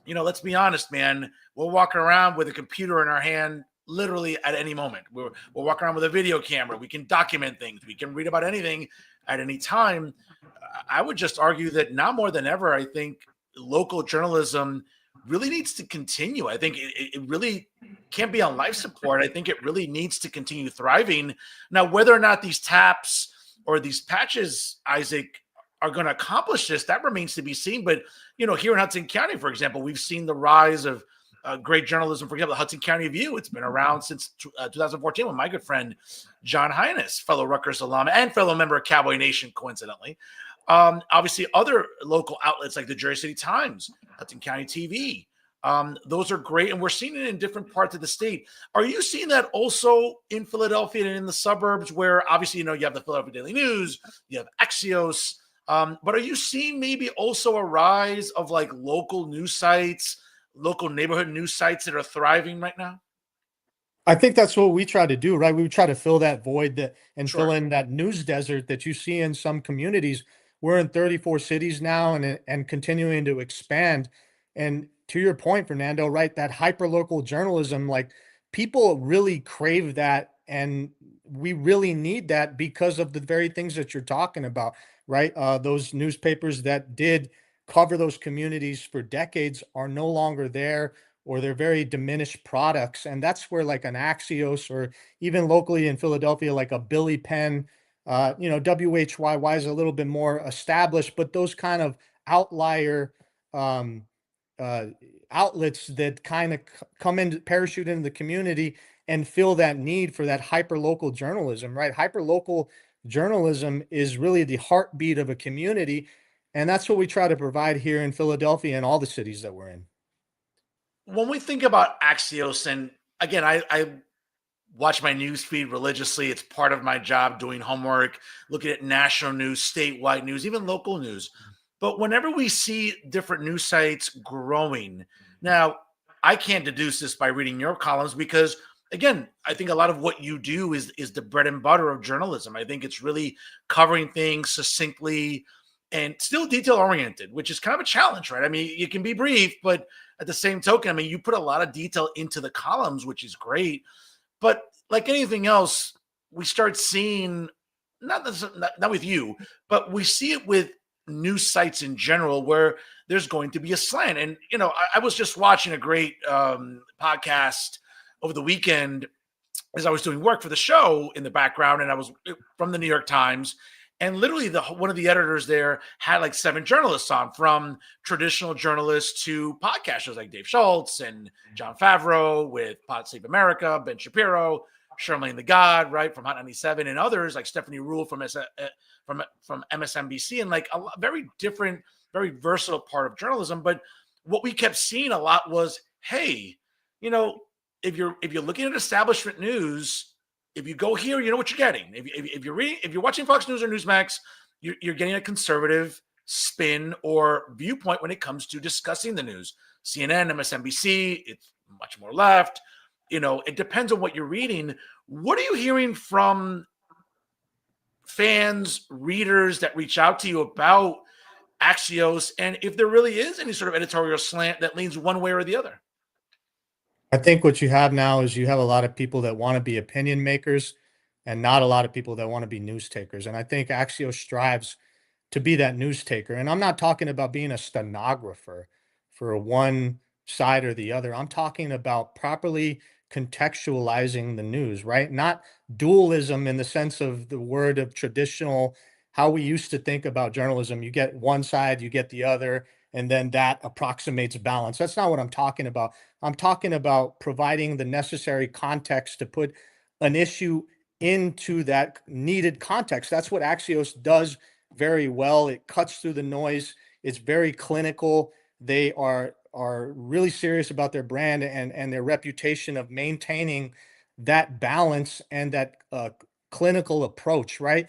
let's be honest, man, we're walking around with a computer in our hand literally at any moment. We're walking around with a video camera. We can document things. We can read about anything at any time. I would just argue that now more than ever, I think local journalism really needs to continue. I think it really can't be on life support. I think it really needs to continue thriving. Now, whether or not these taps or these patches, Isaac, are going to accomplish this, that remains to be seen. But, here in Hudson County, for example, we've seen the rise of great journalism. For example, the Hudson County View, it's been around since 2014 with my good friend, John Hines, fellow Rutgers alum and fellow member of Cowboy Nation, coincidentally. Obviously, other local outlets like the Jersey City Times, Hudson County TV, those are great. And we're seeing it in different parts of the state. Are you seeing that also in Philadelphia and in the suburbs where obviously, you have the Philadelphia Daily News, you have Axios, but are you seeing maybe also a rise of like local news sites, local neighborhood news sites that are thriving right now? I think that's what we try to do, right? We try to fill that void and fill Sure. in that news desert that you see in some communities. We're in 34 cities now and continuing to expand. And to your point, Fernando, right? That hyper local journalism, like people really crave that. And we really need that because of the very things that you're talking about, right? Those newspapers that did cover those communities for decades are no longer there, or they're very diminished products. And that's where like an Axios, or even locally in Philadelphia, like a Billy Penn, WHYY is a little bit more established, but those kind of outlier um, uh, outlets that kind of come in, parachute into the community and fill that need for that hyper local journalism, right? Hyper local journalism is really the heartbeat of a community. And that's what we try to provide here in Philadelphia and all the cities that we're in. When we think about Axios, and again, I watch my news feed religiously. It's part of my job, doing homework, looking at national news, statewide news, even local news. But whenever we see different news sites growing, now I can't deduce this by reading your columns because again, I think a lot of what you do is the bread and butter of journalism. I think it's really covering things succinctly and still detail oriented, which is kind of a challenge, right? I mean, you can be brief, but at the same token, I mean, you put a lot of detail into the columns, which is great. But like anything else, we start seeing not with you, but we see it with news sites in general where there's going to be a slant. And I was just watching a great podcast over the weekend as I was doing work for the show in the background, and I was from the New York Times. And literally, one of the editors there had like 7 journalists on, from traditional journalists to podcasters like Dave Schultz and John Favreau with Pod Save America, Ben Shapiro, Charlemagne the God, right, from Hot 97, and others like Stephanie Rule from MSNBC, and like very different, very versatile part of journalism. But what we kept seeing a lot was, hey, if you're looking at establishment news, if you go here, you know what you're getting. If you're watching Fox News or Newsmax, you're getting a conservative spin or viewpoint when it comes to discussing the news. CNN, MSNBC, it's much more left. It depends on what you're reading. What are you hearing from fans, readers that reach out to you about Axios, and if there really is any sort of editorial slant that leans one way or the other? I think what you have now is you have a lot of people that want to be opinion makers and not a lot of people that want to be news takers. And I think Axios strives to be that news taker. And I'm not talking about being a stenographer for one side or the other. I'm talking about properly contextualizing the news, right? Not dualism in the sense of the word of traditional, how we used to think about journalism. You get one side, you get the other, and then that approximates balance. That's not what I'm talking about. I'm talking about providing the necessary context to put an issue into that needed context. That's what Axios does very well. It cuts through the noise. It's very clinical. They are really serious about their brand and their reputation of maintaining that balance and that clinical approach, right?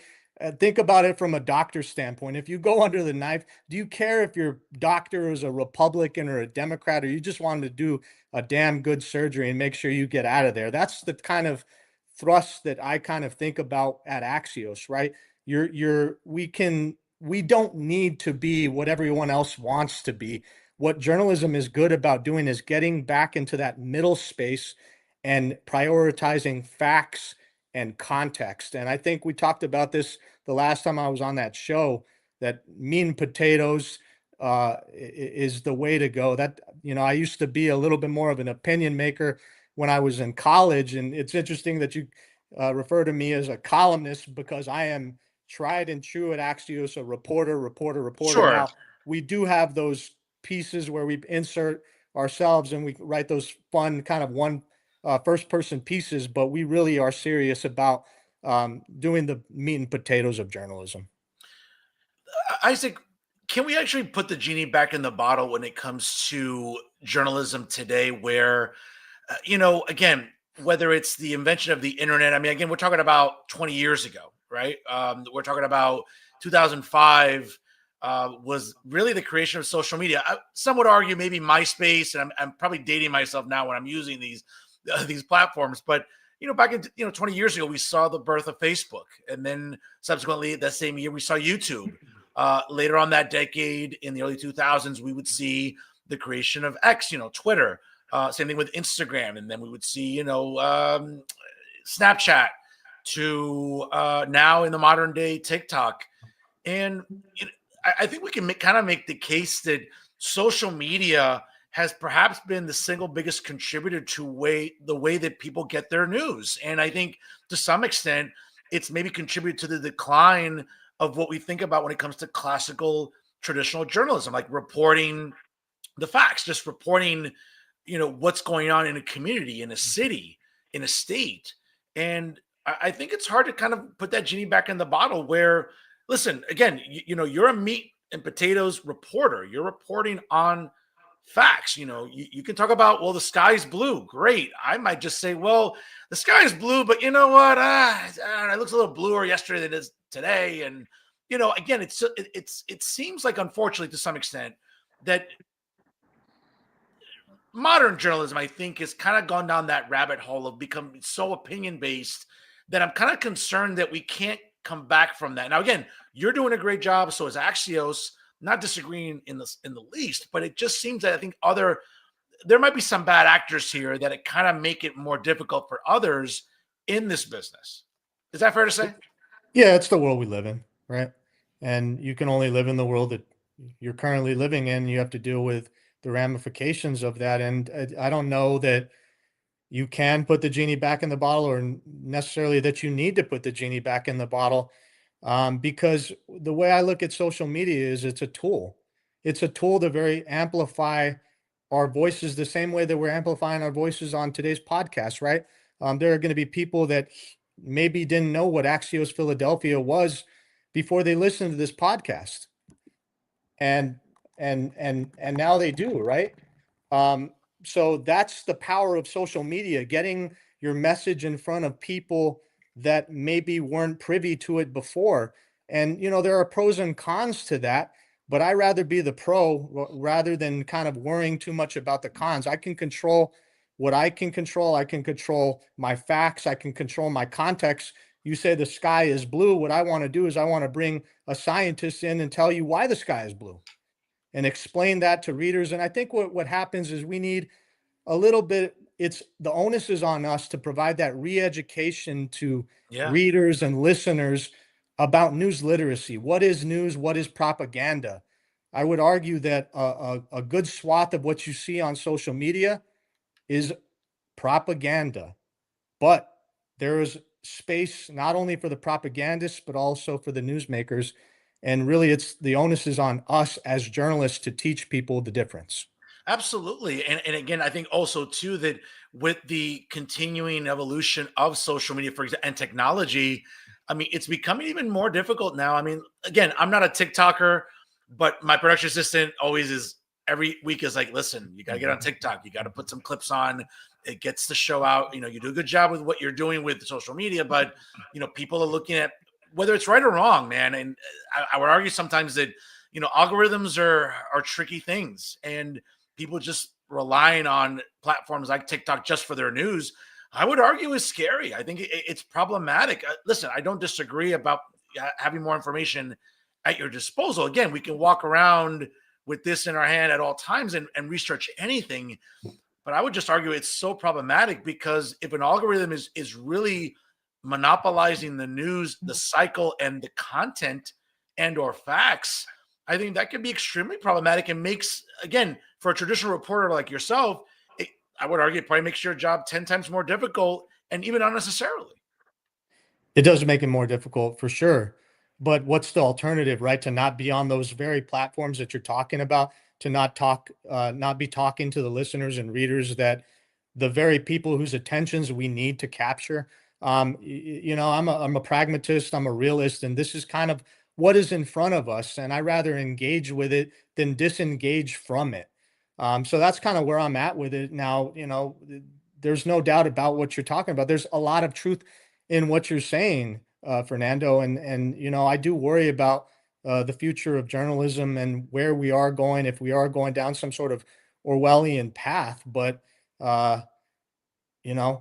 Think about it from a doctor's standpoint. If you go under the knife, do you care if your doctor is a Republican or a Democrat, or you just want to do a damn good surgery and make sure you get out of there? That's the kind of thrust that I kind of think about at Axios, right? We don't need to be what everyone else wants to be. What journalism is good about doing is getting back into that middle space and prioritizing facts and context. And I think we talked about this the last time I was on that show, that meat and potatoes is the way to go. That, I used to be a little bit more of an opinion maker when I was in college. And it's interesting that you refer to me as a columnist, because I am tried and true at Axios, a reporter. Sure. Now, we do have those pieces where we insert ourselves and we write those fun kind of one first person pieces, but we really are serious about doing the meat and potatoes of journalism. Isaac, can we actually put the genie back in the bottle when it comes to journalism today, where, again, whether it's the invention of the internet, I mean, again, we're talking about 20 years ago, right? We're talking about 2005 was really the creation of social media. Some would argue maybe MySpace, and I'm probably dating myself now when I'm using these platforms, but back in 20 years ago, we saw the birth of Facebook, and then subsequently that same year we saw YouTube. Later on that decade, in the early 2000s, we would see the creation of X, Twitter. Same thing with Instagram, and then we would see Snapchat, to now in the modern day TikTok. And I think we can kind of make the case that social media has perhaps been the single biggest contributor to the way that people get their news. And I think to some extent, it's maybe contributed to the decline of what we think about when it comes to classical traditional journalism, like reporting the facts, just reporting, what's going on in a community, in a city, in a state. And I think it's hard to kind of put that genie back in the bottle where, listen, again, you're a meat and potatoes reporter. You're reporting on facts. You can talk about, well, the sky's blue. Great. I might just say, well, the sky is blue, but you know what? It looks a little bluer yesterday than it is today. And again, it seems like, unfortunately, to some extent, that modern journalism, I think, has kind of gone down that rabbit hole of becoming so opinion based that I'm kind of concerned that we can't come back from that. Now, again, you're doing a great job. So is Axios. Not disagreeing in the least, but it just seems that I think there might be some bad actors here that it kind of make it more difficult for others in this business. Is that fair to say? Yeah, it's the world we live in, right? And you can only live in the world that you're currently living in. You have to deal with the ramifications of that. And I don't know that you can put the genie back in the bottle, or necessarily that you need to put the genie back in the bottle. Because the way I look at social media is it's a tool. It's a tool to very amplify our voices the same way that we're amplifying our voices on today's podcast, right? There are going to be people that maybe didn't know what Axios Philadelphia was before they listened to this podcast. And and now they do, right? So that's the power of social media, getting your message in front of people that maybe weren't privy to it before. And there are pros and cons to that, but I rather be the pro rather than kind of worrying too much about the cons. I can control what I can control. I can control my facts. I can control my context. You say the sky is blue. What I want to do is I want to bring a scientist in and tell you why the sky is blue and explain that to readers. And I think what happens is we need a little bit, it's the onus is on us to provide that re-education to Yeah. readers and listeners about news literacy. What is news? What is propaganda? I would argue that a good swath of what you see on social media is propaganda, but there is space not only for the propagandists, but also for the newsmakers. And really, it's the onus is on us as journalists to teach people the difference. Absolutely. And again, I think also too that with the continuing evolution of social media, for example, and technology, I mean, it's becoming even more difficult now. I mean, again, I'm not a TikToker, but my production assistant always is every week is like, listen, you got to get on TikTok. You got to put some clips on. It gets the show out. You do a good job with what you're doing with social media, but people are looking at whether it's right or wrong, man. And I would argue sometimes that, algorithms are tricky things, and people just relying on platforms like TikTok just for their news, I would argue is scary. I think it's problematic. Listen, I don't disagree about having more information at your disposal. Again, we can walk around with this in our hand at all times and research anything. But I would just argue it's so problematic because if an algorithm is really monopolizing the news, the cycle, and the content and or facts, I think that can be extremely problematic and makes, again, for a traditional reporter like yourself, I would argue it probably makes your job 10 times more difficult and even unnecessarily. It does make it more difficult for sure. But what's the alternative, right? To not be on those very platforms that you're talking about, to not be talking to the listeners and readers that the very people whose attentions we need to capture. I'm a pragmatist, I'm a realist, and this is kind of what is in front of us. And I rather engage with it than disengage from it. So that's kind of where I'm at with it now. There's no doubt about what you're talking about. There's a lot of truth in what you're saying, Fernando, and I do worry about the future of journalism and where we are going, if we are going down some sort of Orwellian path. But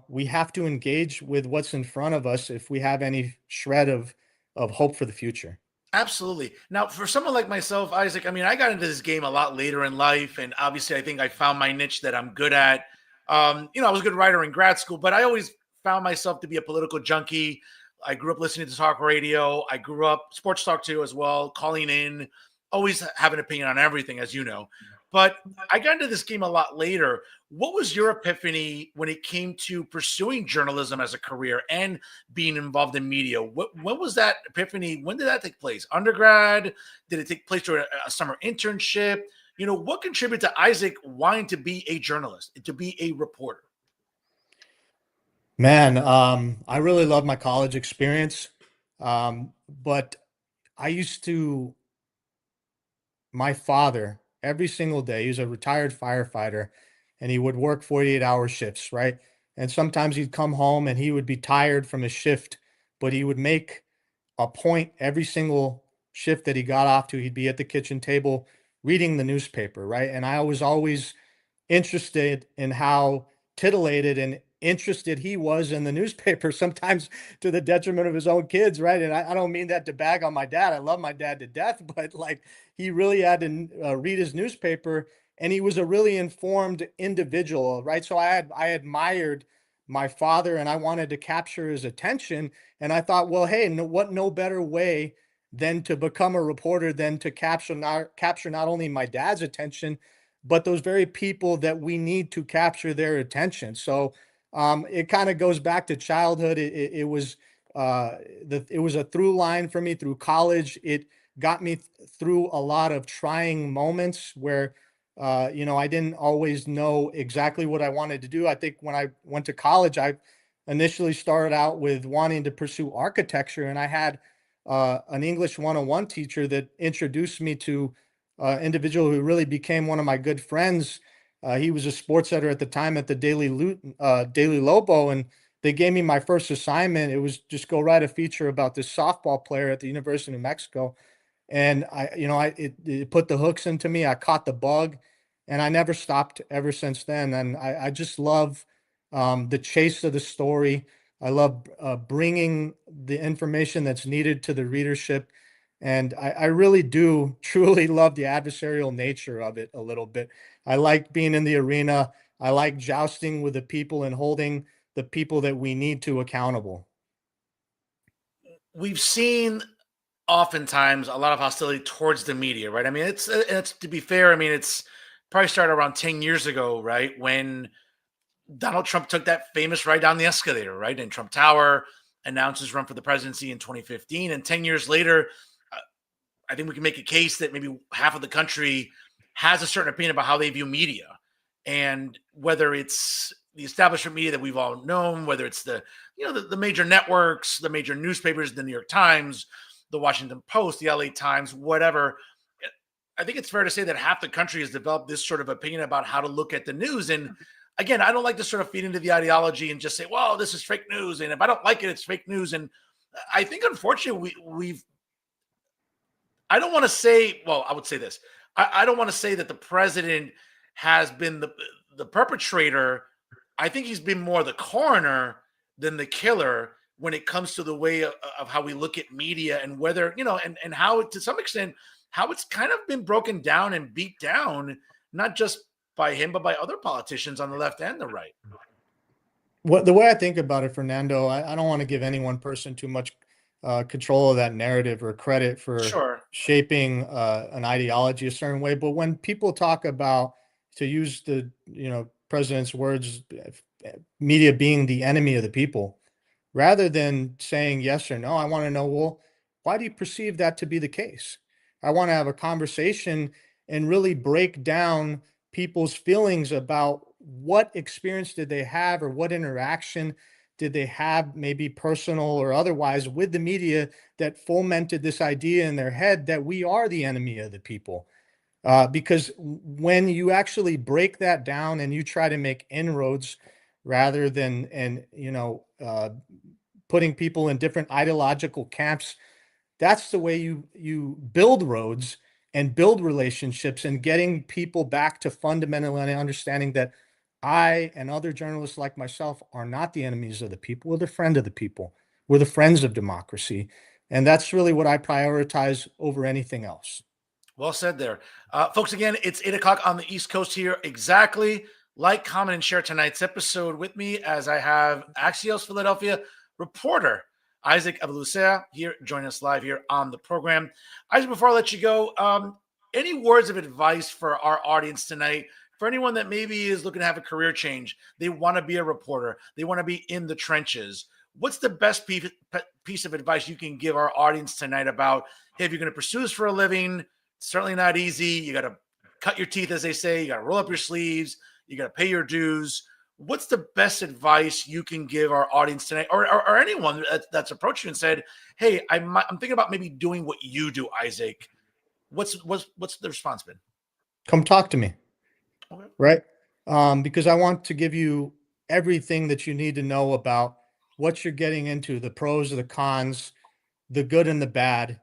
we have to engage with what's in front of us if we have any shred of hope for the future. Absolutely. Now, for someone like myself, Isaac, I mean, I got into this game a lot later in life, and obviously, I think I found my niche that I'm good at. I was a good writer in grad school, but I always found myself to be a political junkie. I grew up listening to talk radio. I grew up sports talk too, as well, calling in, always have an opinion on everything, as you know. But I got into this game a lot later. What was your epiphany when it came to pursuing journalism as a career and being involved in media? When was that epiphany? When did that take place? Undergrad? Did it take place during a summer internship? What contributed to Isaac wanting to be a journalist, to be a reporter? Man, I really love my college experience, but I used to. My father every single day. He was a retired firefighter, and he would work 48-hour shifts, right? And sometimes he'd come home and he would be tired from his shift, but he would make a point every single shift that he got off to. He'd be at the kitchen table reading the newspaper, right? And I was always interested in how titillated and interested he was in the newspaper, sometimes to the detriment of his own kids, right? And I don't mean that to bag on my dad. I love my dad to death, but like he really had to read his newspaper, and he was a really informed individual, right? So I admired my father, and I wanted to capture his attention. And I thought, well, hey, what no better way than to become a reporter than to capture not only my dad's attention, but those very people that we need to capture their attention. So it kind of goes back to childhood. It was it was a through line for me through college. It got me through a lot of trying moments where I didn't always know exactly what I wanted to do. I think when I went to college, I initially started out with wanting to pursue architecture, and I had an English 101 teacher that introduced me to individual who really became one of my good friends. He was a sports editor at the time at the Daily Lobo, and they gave me my first assignment. It was just go write a feature about this softball player at the University of New Mexico. And it put the hooks into me. I caught the bug, and I never stopped ever since then. And I just love the chase of the story. I love bringing the information that's needed to the readership. And I really do truly love the adversarial nature of it a little bit. I like being in the arena. I like jousting with the people and holding the people that we need to accountable. We've seen oftentimes a lot of hostility towards the media, right? I mean, it's to be fair. I mean, it's probably started around 10 years ago, right? When Donald Trump took that famous ride down the escalator, right? In Trump Tower, announced his run for the presidency in 2015. And 10 years later, uh, I think we can make a case that maybe half of the country has a certain opinion about how they view media. And whether it's the establishment media that we've all known, whether it's the major networks, the major newspapers, the New York Times, the Washington Post, the LA Times, whatever. I think it's fair to say that half the country has developed this sort of opinion about how to look at the news. And again, I don't like to sort of feed into the ideology and just say, well, this is fake news. And if I don't like it, it's fake news. And I think, unfortunately, I don't want to say, well, I would say this. I don't want to say that the president has been the perpetrator. I think he's been more the coroner than the killer when it comes to the way of how we look at media and whether, and how, to some extent, how it's kind of been broken down and beat down, not just by him, but by other politicians on the left and the right. What the way I think about it, Fernando, I don't want to give any one person too much control of that narrative or credit for Sure. shaping an ideology a certain way. But when people talk about, to use the president's words, media being the enemy of the people, rather than saying yes or no, I want to know, well, why do you perceive that to be the case? I want to have a conversation and really break down people's feelings about what experience did they have or what interaction did they have, maybe personal or otherwise, with the media that fomented this idea in their head that we are the enemy of the people. Because when you actually break that down and you try to make inroads rather than putting people in different ideological camps, that's the way you build roads and build relationships, and getting people back to fundamentally understanding that I and other journalists like myself are not the enemies of the people. We're the friend of the people. We're the friends of democracy. And that's really what I prioritize over anything else. Well said there. Folks, again, it's 8 o'clock on the East Coast here. Exactly. Like, comment, and share tonight's episode with me as I have Axios Philadelphia reporter Isaac Avilucea here join us live here on the program. Isaac, before I let you go, any words of advice for our audience tonight? For anyone that maybe is looking to have a career change, they want to be a reporter, they want to be in the trenches. What's the best piece of advice you can give our audience tonight about, hey, if you're going to pursue this for a living, certainly not easy. You got to cut your teeth, as they say. You got to roll up your sleeves. You got to pay your dues. What's the best advice you can give our audience tonight, or anyone that's approached you and said, "Hey, I'm thinking about maybe doing what you do, Isaac." What's the response been? Come talk to me, Okay. right? Because I want to give you everything that you need to know about what you're getting into, the pros, the cons, the good and the bad,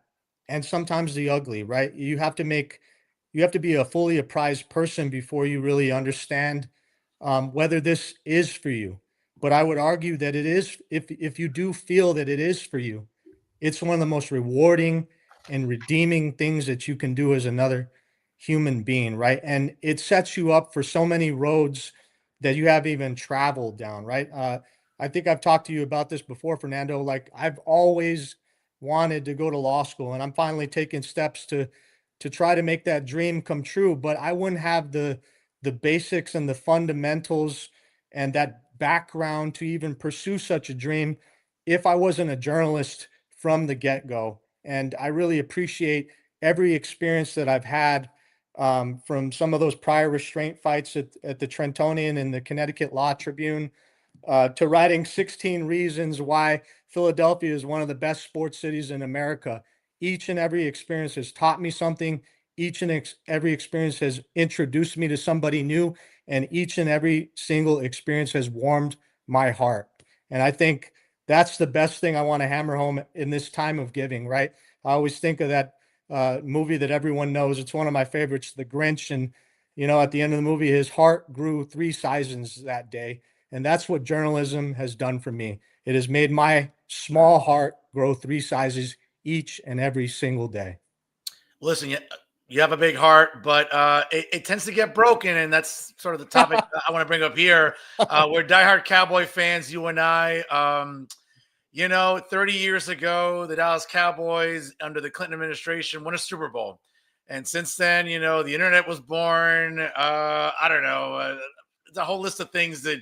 and sometimes the ugly, right? You have to be a fully apprised person before you really understand whether this is for you. But I would argue that it is, if you do feel that it is for you, it's one of the most rewarding and redeeming things that you can do as another human being, right? And it sets you up for so many roads that you haven't even traveled down, right? I think I've talked to you about this before, Fernando. Like, I've always wanted to go to law school, and I'm finally taking steps to try to make that dream come true. But I wouldn't have the basics and the fundamentals and that background to even pursue such a dream if I wasn't a journalist from the get-go. And I really appreciate every experience that I've had, from some of those prior restraint fights at the Trentonian and the Connecticut Law Tribune, to writing 16 reasons why Philadelphia is one of the best sports cities in America. Each and every experience has taught me something. Each and every experience has introduced me to somebody new, and each and every single experience has warmed my heart. And I think that's the best thing I want to hammer home in this time of giving, right? I always think of that movie that everyone knows. It's one of my favorites, The Grinch. And, at the end of the movie, his heart grew 3 sizes that day. And that's what journalism has done for me. It has made my small heart grow 3 sizes each and every single day. Listen, you have a big heart, but it tends to get broken, and that's sort of the topic I want to bring up here. We're diehard Cowboy fans, you and I. 30 years ago, the Dallas Cowboys under the Clinton administration won a Super Bowl. And since then, the internet was born. I don't know. It's a whole list of things that,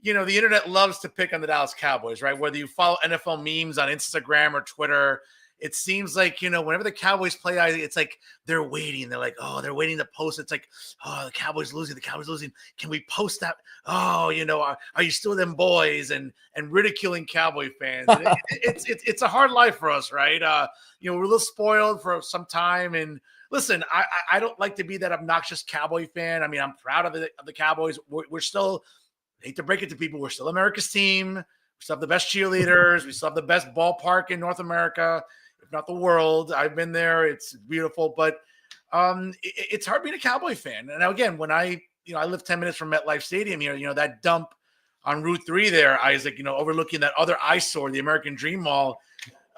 the internet loves to pick on the Dallas Cowboys, right? Whether you follow NFL memes on Instagram or Twitter, it seems like, whenever the Cowboys play, it's like they're waiting. They're like, oh, they're waiting to post. It's like, oh, the Cowboys losing. The Cowboys losing. Can we post that? Oh, are you still them boys? And ridiculing Cowboy fans. And it's a hard life for us, right? We're a little spoiled for some time. And listen, I don't like to be that obnoxious Cowboy fan. I mean, I'm proud of the Cowboys. We're still, I hate to break it to people, we're still America's team. We still have the best cheerleaders. We still have the best ballpark in North America, if not the world. I've been there. It's beautiful, but it's hard being a Cowboy fan. And now, again, when I live 10 minutes from MetLife Stadium here, that dump on Route 3 there, Isaac, overlooking that other eyesore, the American Dream Mall,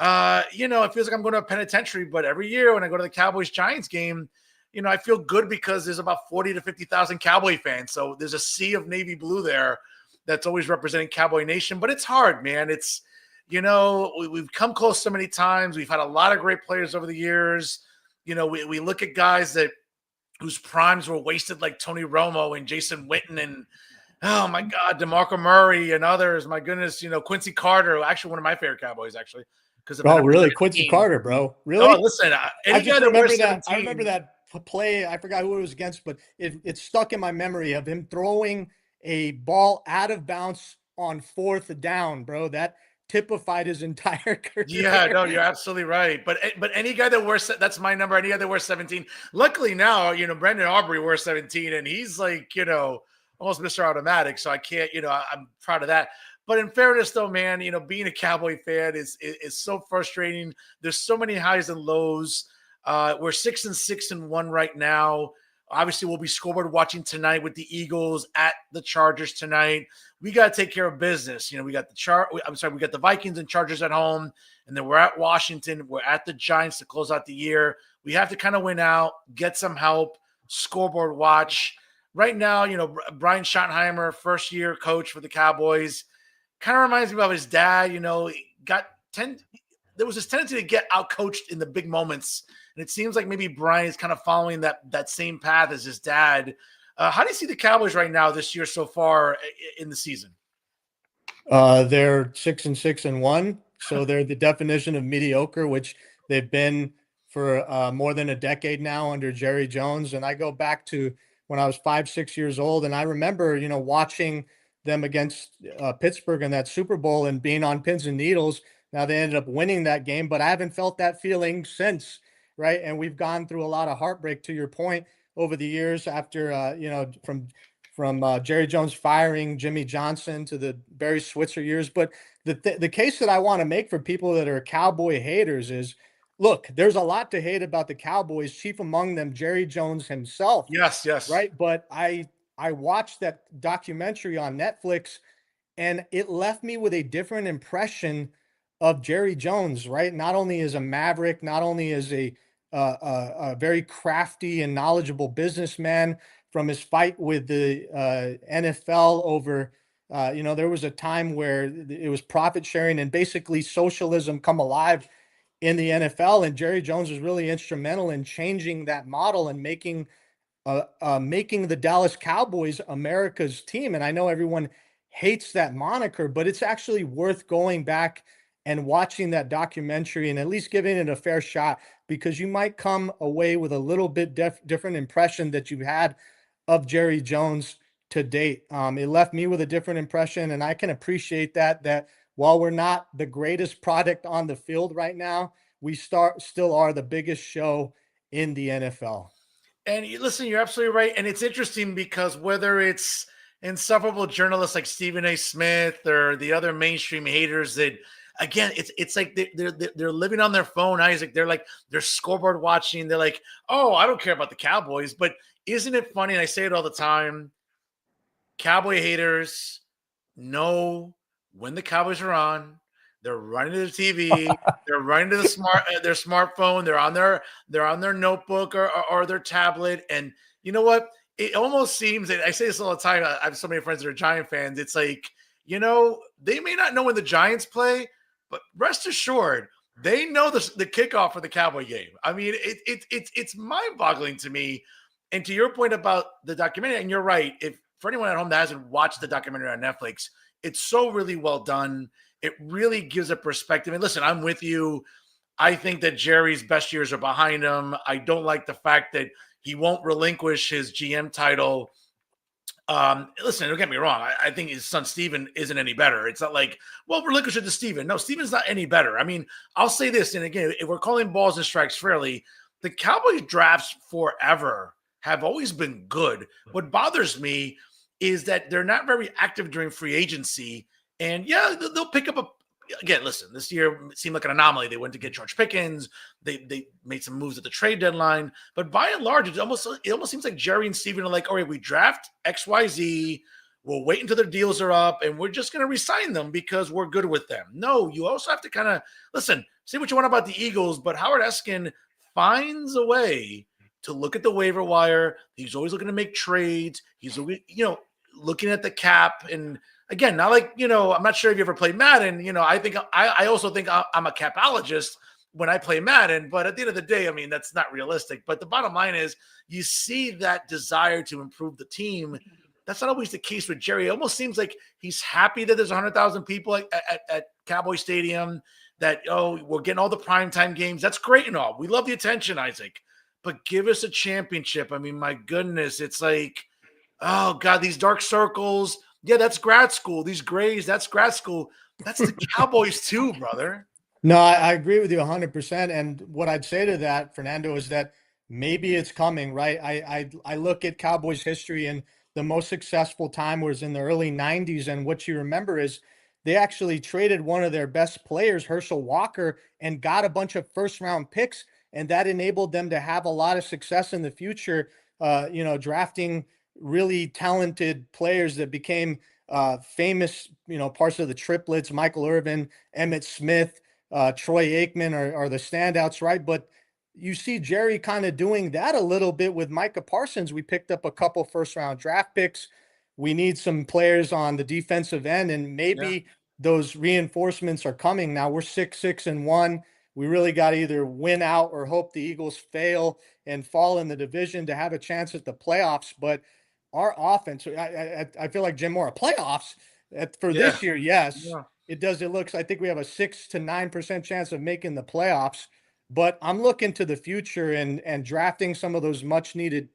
it feels like I'm going to a penitentiary. But every year when I go to the Cowboys-Giants game, I feel good because there's about 40 to 50,000 Cowboy fans. So there's a sea of navy blue there that's always representing Cowboy Nation. But it's hard, man. It's, we've come close so many times. We've had a lot of great players over the years. We look at guys whose primes were wasted, like Tony Romo and Jason Witten and, oh my God, DeMarco Murray and others. My goodness, Quincy Carter, actually one of my favorite Cowboys, actually. Because Oh, really? Quincy Carter, bro. Really? Oh, listen, I any guy just that remember wears that. 17, I remember that play. I forgot who it was against, but it stuck in my memory of him throwing a ball out of bounds on 4th down, bro. That typified his entire Yeah, career. no, you're absolutely right. But any guy that wears, that's my number. Any guy that wears 17. Luckily now, Brendan Aubrey wears 17, and he's like, almost Mr. Automatic. So I can't, I'm proud of that. But in fairness, though, man, being a Cowboy fan is so frustrating. There's so many highs and lows. We're 6-6-1 right now. Obviously, we'll be scoreboard watching tonight with the Eagles at the Chargers tonight. We got to take care of business. We got we got the Vikings and Chargers at home, and then we're at Washington. We're at the Giants to close out the year. We have to kind of win out, get some help, scoreboard watch. Right now, Brian Schottenheimer, first year coach for the Cowboys, kind of reminds me of his dad. There was this tendency to get out coached in the big moments. And it seems like maybe Brian is kind of following that same path as his dad. How do you see the Cowboys right now this year so far in the season? They're 6-6-1, so they're the definition of mediocre, which they've been for more than a decade now under Jerry Jones. And I go back to when I was 5, 6 years old, and I remember, watching them against Pittsburgh in that Super Bowl and being on pins and needles. Now they ended up winning that game, but I haven't felt that feeling since, right? And we've gone through a lot of heartbreak. To your point, over the years after, from Jerry Jones firing Jimmy Johnson to the Barry Switzer years. But the case that I want to make for people that are Cowboy haters is, look, there's a lot to hate about the Cowboys, chief among them Jerry Jones himself, Yes, yes. right? But I watched that documentary on Netflix, and it left me with a different impression of Jerry Jones, right? Not only as a maverick, not only as a very crafty and knowledgeable businessman from his fight with the NFL over, there was a time where it was profit sharing and basically socialism come alive in the NFL, and Jerry Jones was really instrumental in changing that model and making the Dallas Cowboys America's team. And I know everyone hates that moniker, but it's actually worth going back and watching that documentary and at least giving it a fair shot, because you might come away with a little bit different impression that you've had of Jerry Jones to date. It left me with a different impression, and I can appreciate that while we're not the greatest product on the field right now, we still are the biggest show in the NFL. And listen, you're absolutely right. And it's interesting because whether it's insufferable journalists like Stephen A. Smith or the other mainstream haters that, again, it's like they're living on their phone, Isaac. They're scoreboard watching. They're like, oh, I don't care about the Cowboys. But isn't it funny? And I say it all the time. Cowboy haters know when the Cowboys are on. They're running to the TV. They're running to their smartphone. They're on their notebook or their tablet. And you know what? It almost seems that I say this all the time. I have so many friends that are Giant fans. It's like, they may not know when the Giants play, but rest assured, they know the kickoff for the Cowboy game. I mean, it's mind-boggling to me. And to your point about the documentary, and you're right. If for anyone at home that hasn't watched the documentary on Netflix, it's so really well done. It really gives a perspective. And listen, I'm with you. I think that Jerry's best years are behind him. I don't like the fact that he won't relinquish his GM title. Listen, don't get me wrong. I think his son Steven isn't any better. It's not like, well, relinquish it to Steven. No, Steven's not any better. I mean, I'll say this, and again, if we're calling balls and strikes fairly, the Cowboys drafts forever have always been good. What bothers me is that they're not very active during free agency. And yeah, they'll pick up again, listen, this year seemed like an anomaly. They went to get George Pickens. They made some moves at the trade deadline. But by and large, it almost seems like Jerry and Steven are like, all right, we draft XYZ. We'll wait until their deals are up, and we're just going to re-sign them because we're good with them. No, you also have to kind of, listen, say what you want about the Eagles, but Howard Eskin finds a way to look at the waiver wire. He's always looking to make trades. He's, looking at the cap. And again, not like, I'm not sure if you ever played Madden. I also think I'm a capologist when I play Madden, but at the end of the day, I mean, that's not realistic. But the bottom line is you see that desire to improve the team. That's not always the case with Jerry. It almost seems like he's happy that there's 100,000 people at Cowboy Stadium, that, we're getting all the primetime games. That's great and all. We love the attention, Isaac. But give us a championship. I mean, my goodness, it's like, oh, God, these dark circles. Yeah, that's grad school. These grays, that's grad school. That's the Cowboys too, brother. No, I agree with you 100%. And what I'd say to that, Fernando, is that maybe it's coming, right? I look at Cowboys history, and the most successful time was in the early 90s. And what you remember is they actually traded one of their best players, Herschel Walker, and got a bunch of first-round picks. And that enabled them to have a lot of success in the future, drafting really talented players that became famous, parts of the triplets. Michael Irvin, Emmitt Smith, Troy Aikman are the standouts, right? But you see Jerry kind of doing that a little bit with Micah Parsons. We picked up a couple first-round draft picks. We need some players on the defensive end, and maybe those reinforcements are coming. Now we're 6-1. We really got to either win out or hope the Eagles fail and fall in the division to have a chance at the playoffs. But our offense, I feel like Jim Mora, playoffs for this year, yes, it does. It looks, I think we have a 6 to 9% chance of making the playoffs. But I'm looking to the future and drafting some of those much needed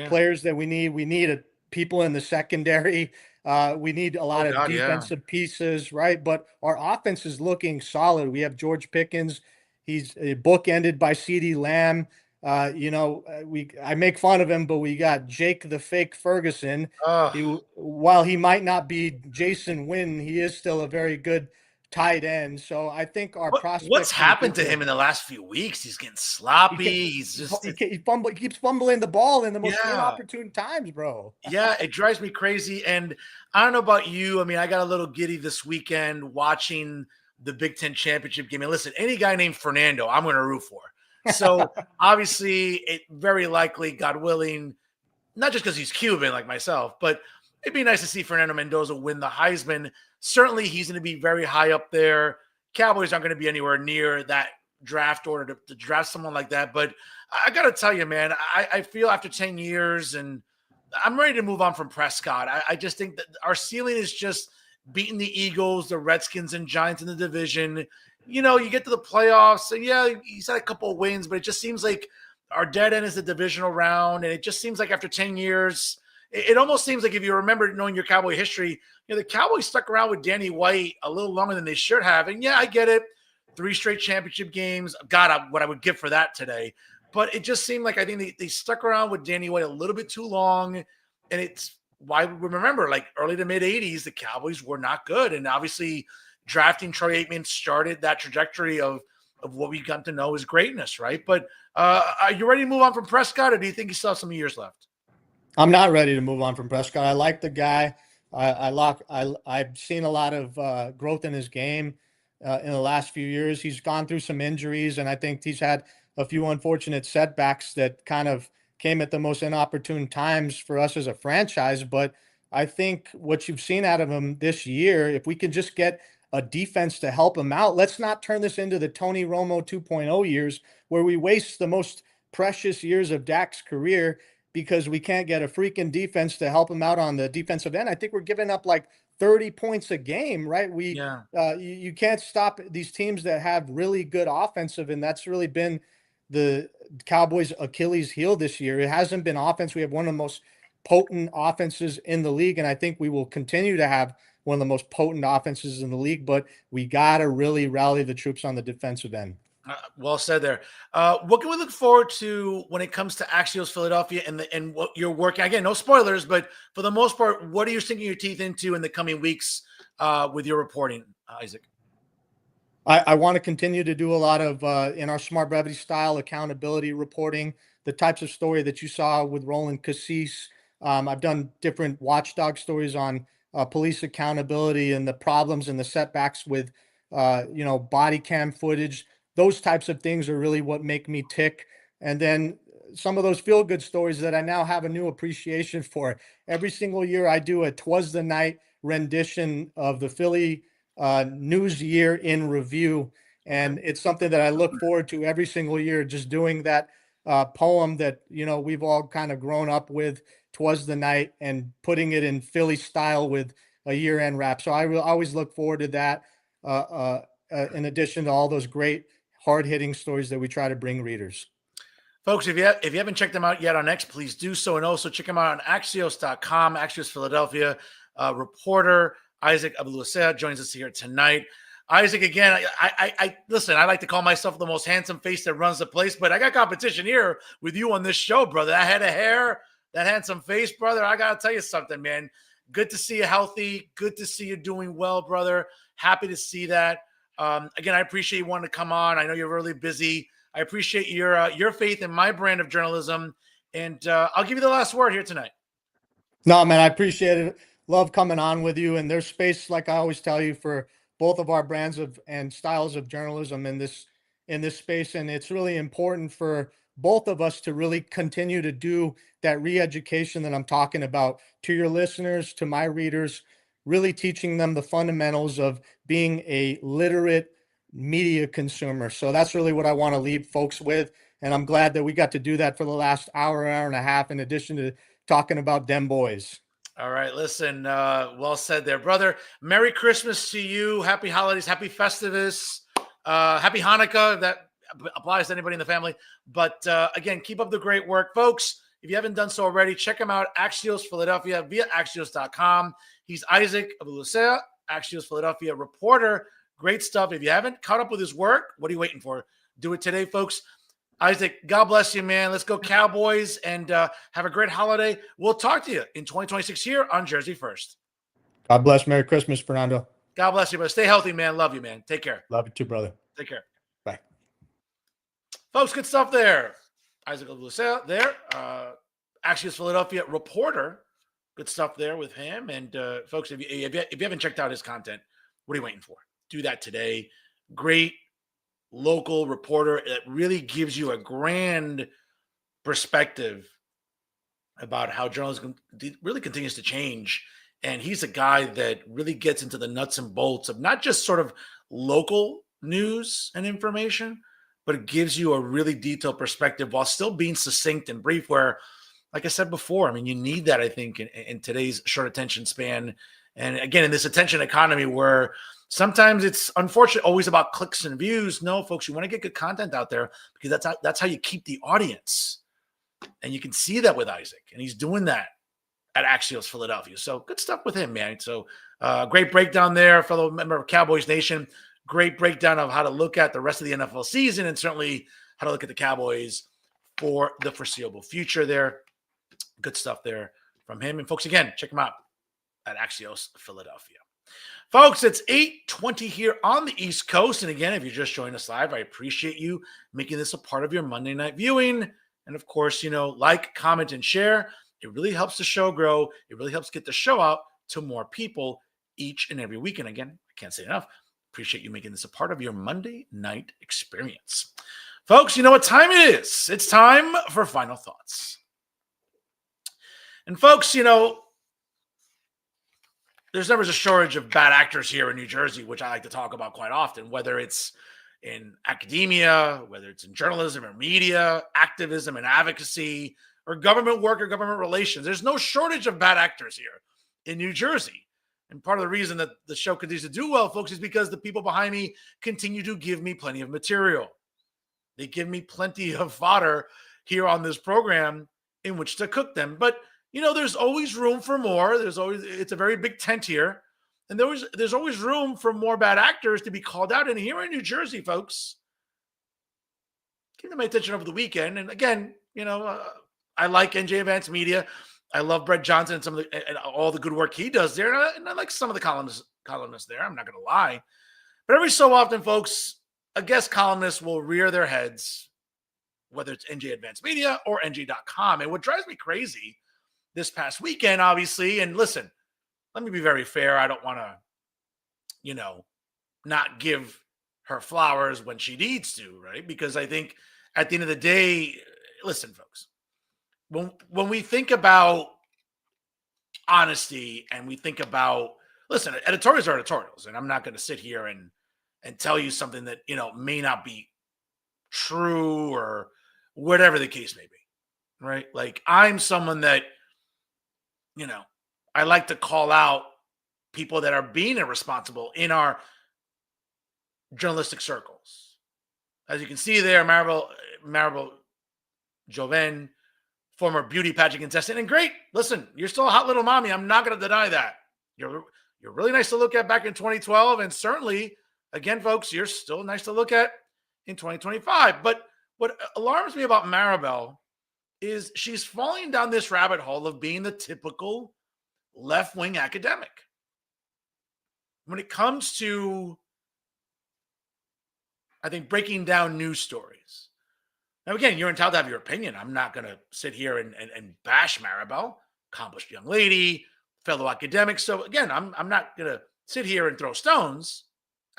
players that we need. We need people in the secondary. We need a lot of defensive pieces, right? But our offense is looking solid. We have George Pickens. He's bookended by CeeDee Lamb. I make fun of him, but we got Jake the Fake Ferguson. Oh, While he might not be Jason Wynn, he is still a very good tight end. So I think our what's prospects for the happened to future. him in the last few weeks? He's getting He, can, sloppy. He's just he keeps fumbling the ball in the most yeah. inopportune times, bro. Yeah, it drives me crazy. And I don't know about you. I mean, I got a little giddy this weekend watching the Big Ten championship game. And listen, any guy named Fernando, I'm going to root for. So obviously, it very likely, God willing, not just because he's Cuban like myself, but it'd be nice to see Fernando Mendoza win the Heisman. Certainly, he's going to be very high up there. Cowboys aren't going to be anywhere near that draft order to draft someone like that. But I got to tell you, man, I feel after 10 years and I'm ready to move on from Prescott. I just think that our ceiling is just beating the Eagles, the Redskins, and Giants in the division. You know, you get to the playoffs, and yeah, he's had a couple of wins, but it just seems like our dead end is the divisional round, and it just seems like after 10 years, it almost seems like if you remember knowing your Cowboy history, the Cowboys stuck around with Danny White a little longer than they should have. And yeah, I get it. 3 straight championship games. God, what I would give for that today. But it just seemed like I think they stuck around with Danny White a little bit too long. And it's why we remember, like early to mid 80s, the Cowboys were not good. And obviously, drafting Troy Aikman started that trajectory of what we got to know as greatness, right? But are you ready to move on from Prescott, or do you think you still have some years left? I'm not ready to move on from Prescott. I like the guy. I've seen a lot of growth in his game in the last few years. He's gone through some injuries, and I think he's had a few unfortunate setbacks that kind of came at the most inopportune times for us as a franchise. But I think what you've seen out of him this year, if we can just get a defense to help him out, let's not turn this into the Tony Romo 2.0 years where we waste the most precious years of Dak's career because we can't get a freaking defense to help him out on the defensive end. I think we're giving up like 30 points a game, right? Yeah. You can't stop these teams that have really good offensive, and that's really been the Cowboys' Achilles heel this year. It hasn't been offense. We have one of the most potent offenses in the league, and I think we will continue to have one of the most potent offenses in the league, but we got to really rally the troops on the defensive end. Well said there. What can we look forward to when it comes to Axios Philadelphia and what you're working? Again, no spoilers, but for the most part, what are you sinking your teeth into in the coming weeks with your reporting, Isaac? I want to continue to do a lot of in our smart brevity style accountability reporting, the types of story that you saw with Roland Cassis. I've done different watchdog stories on police accountability and the problems and the setbacks with body cam footage. Those types of things are really what make me tick. And then some of those feel good stories that I now have a new appreciation for. Every single year I do a 'Twas the Night rendition of the Philly news year in review. And it's something that I look forward to every single year, just doing that poem that, we've all kind of grown up with, 'Twas the Night, and putting it in Philly style with a year-end wrap. So I will always look forward to that, in addition to all those great hard-hitting stories that we try to bring readers. Folks, if you haven't checked them out yet on X, please do so. And also check them out on Axios.com, Axios Philadelphia. Reporter Isaac Avilucea joins us here tonight. Isaac, again, I listen, I like to call myself the most handsome face that runs the place, but I got competition here with you on this show, brother. That head of hair, that handsome face, brother. I got to tell you something, man. Good to see you healthy. Good to see you doing well, brother. Happy to see that. Again, I appreciate you wanting to come on. I know you're really busy. I appreciate your faith in my brand of journalism, and I'll give you the last word here tonight. No, man, I appreciate it. Love coming on with you. And there's space, like I always tell you, for both of our brands of and styles of journalism in this space. And it's really important for both of us to really continue to do that re-education that I'm talking about to your listeners, to my readers, really teaching them the fundamentals of being a literate media consumer. So that's really what I want to leave folks with. And I'm glad that we got to do that for the last hour and a half, in addition to talking about them boys. All right, listen, well said there, brother. Merry Christmas to you. Happy holidays. Happy Festivus. Happy Hanukkah, if that applies to anybody in the family. But again, keep up the great work. Folks, if you haven't done so already, check him out, Axios Philadelphia, via Axios.com. He's Isaac Avilucea, Axios Philadelphia reporter. Great stuff. If you haven't caught up with his work, what are you waiting for? Do it today, folks. Isaac, God bless you, man. Let's go Cowboys, and have a great holiday. We'll talk to you in 2026 here on Jersey First. God bless. Merry Christmas, Fernando. God bless you, but stay healthy, man. Love you, man. Take care. Love you too, brother. Take care. Bye. Folks, good stuff there. Isaac Avilucea there. Axios Philadelphia reporter. Good stuff there with him. And folks, if you haven't checked out his content, what are you waiting for? Do that today. Great local reporter that really gives you a grand perspective about how journalism really continues to change. And he's a guy that really gets into the nuts and bolts of not just sort of local news and information, but it gives you a really detailed perspective while still being succinct and brief, where, like I said before, I mean, you need that, I think, in today's short attention span. And again, in this attention economy where sometimes it's unfortunately always about clicks and views. No, folks, you want to get good content out there, because that's how you keep the audience. And you can see that with Isaac, and he's doing that at Axios Philadelphia. So good stuff with him, man. So great breakdown there, fellow member of Cowboys Nation. Great breakdown of how to look at the rest of the NFL season, and certainly how to look at the Cowboys for the foreseeable future there. Good stuff there from him. And folks, again, check him out at Axios Philadelphia. Folks, it's 8:20 here on the East Coast. And again, if you just joined us live, I appreciate you making this a part of your Monday night viewing. And of course, like, comment, and share. It really helps the show grow. It really helps get the show out to more people each and every week. And again, I can't say enough. Appreciate you making this a part of your Monday night experience. Folks, you know what time it is. It's time for final thoughts. And folks, there's never a shortage of bad actors here in New Jersey, which I like to talk about quite often, whether it's in academia, whether it's in journalism or media, activism and advocacy, or government work or government relations. There's no shortage of bad actors here in New Jersey. And part of the reason that the show continues to do well, folks, is because the people behind me continue to give me plenty of material. They give me plenty of fodder here on this program in which to cook them. But, there's always room for more. It's a very big tent here. And there's always room for more bad actors to be called out. And here in New Jersey, folks, came to my attention over the weekend. And again, I like NJ Advance Media. I love Brett Johnson and all the good work he does there. And I like some of the columnists there. I'm not going to lie. But every so often, folks, a guest columnist will rear their heads, whether it's NJ Advance Media or NJ.com. And what drives me crazy this past weekend, obviously, and listen, let me be very fair. I don't want to, not give her flowers when she needs to, right? Because I think at the end of the day, listen, folks, when we think about honesty and we think about, listen, editorials are editorials, and I'm not going to sit here and tell you something that, may not be true or whatever the case may be, right? Like, I'm someone that, I like to call out people that are being irresponsible in our journalistic circles. As you can see there, Maribel Joven, former beauty pageant contestant, and great. Listen, you're still a hot little mommy. I'm not going to deny that. You're really nice to look at back in 2012, and certainly, again, folks, you're still nice to look at in 2025. But what alarms me about Maribel is she's falling down this rabbit hole of being the typical left-wing academic. When it comes to, I think, breaking down news stories. Now, again, you're entitled to have your opinion. I'm not going to sit here and bash Maribel, accomplished young lady, fellow academic. So again, I'm not going to sit here and throw stones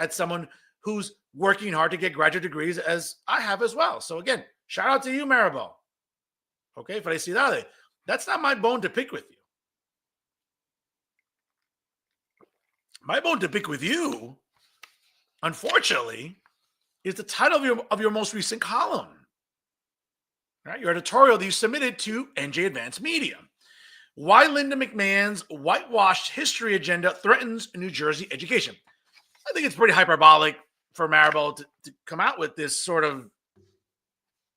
at someone who's working hard to get graduate degrees, as I have as well. So again, shout out to you, Maribel. Okay, felicidades. That's not my bone to pick with you. My bone to pick with you, unfortunately, is the title of your most recent column. Right? Your editorial that you submitted to NJ Advance Media. Why Linda McMahon's whitewashed history agenda threatens New Jersey education. I think it's pretty hyperbolic for Maribel to come out with this sort of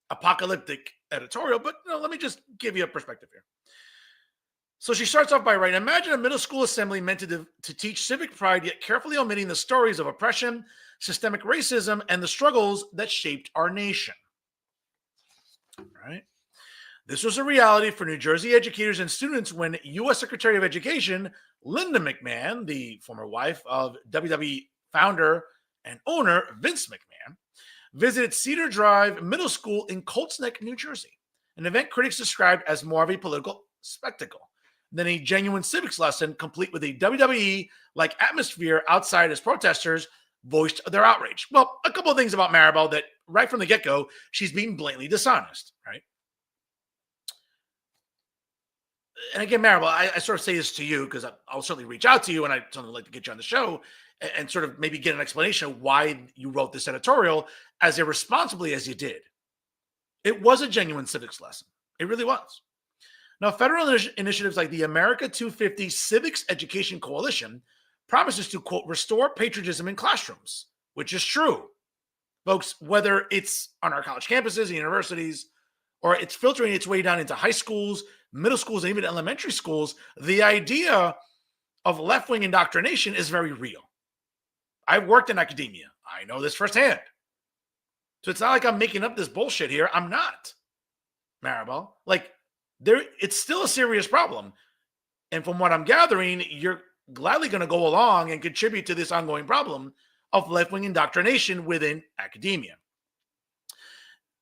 apocalyptic editorial, but let me just give you a perspective here. So she starts off by writing, imagine a middle school assembly meant to teach civic pride, yet carefully omitting the stories of oppression, systemic racism, and the struggles that shaped our nation. right? This was a reality for New Jersey educators and students when U.S. Secretary of Education Linda McMahon, the former wife of WWE founder and owner Vince McMahon, visited Cedar Drive Middle School in Colts Neck, New Jersey, an event critics described as more of a political spectacle than a genuine civics lesson, complete with a WWE-like atmosphere outside as protesters voiced their outrage. Well, a couple of things about Maribel that right from the get-go, she's being blatantly dishonest, right? And again, Maribel, I sort of say this to you because I'll certainly reach out to you and I certainly like to get you on the show and sort of maybe get an explanation of why you wrote this editorial as irresponsibly as you did. It was a genuine civics lesson. It really was. Now, federal initiatives like the America 250 Civics Education Coalition promises to, quote, restore patriotism in classrooms, which is true. Folks, whether it's on our college campuses and universities, or it's filtering its way down into high schools, middle schools, and even elementary schools, the idea of left-wing indoctrination is very real. I've worked in academia. I know this firsthand. So it's not like I'm making up this bullshit here. I'm not, Maribel. Like, it's still a serious problem. And from what I'm gathering, you're gladly going to go along and contribute to this ongoing problem of left-wing indoctrination within academia.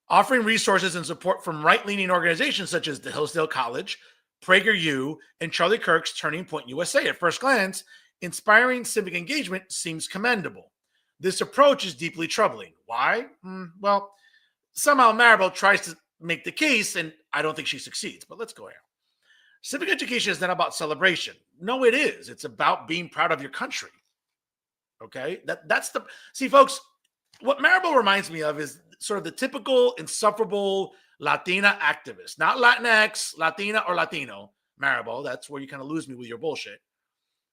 Offering resources and support from right-leaning organizations such as the Hillsdale College, PragerU, and Charlie Kirk's Turning Point USA. At first glance, inspiring civic engagement seems commendable. This approach is deeply troubling. Why? Well, somehow Maribel tries to make the case, and I don't think she succeeds, but let's go here. Civic education is not about celebration. No, it is. It's about being proud of your country. Okay? See, folks, what Maribel reminds me of is sort of the typical insufferable Latina activist, not Latinx, Latina, or Latino. Maribel, that's where you kind of lose me with your bullshit,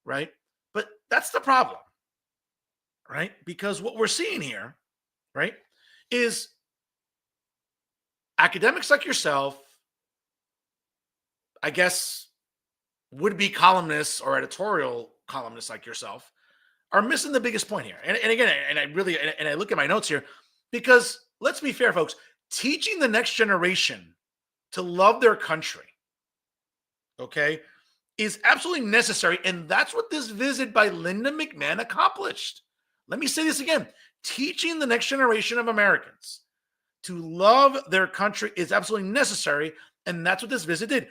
right? But that's the problem, right? Because what we're seeing here, right, is academics like yourself, I guess, would-be columnists or editorial columnists like yourself, are missing the biggest point here. And again, I look at my notes here, because let's be fair, folks, teaching the next generation to love their country, okay, is absolutely necessary. And that's what this visit by Linda McMahon accomplished. Let me say this again. Teaching the next generation of Americans to love their country is absolutely necessary. And that's what this visit did.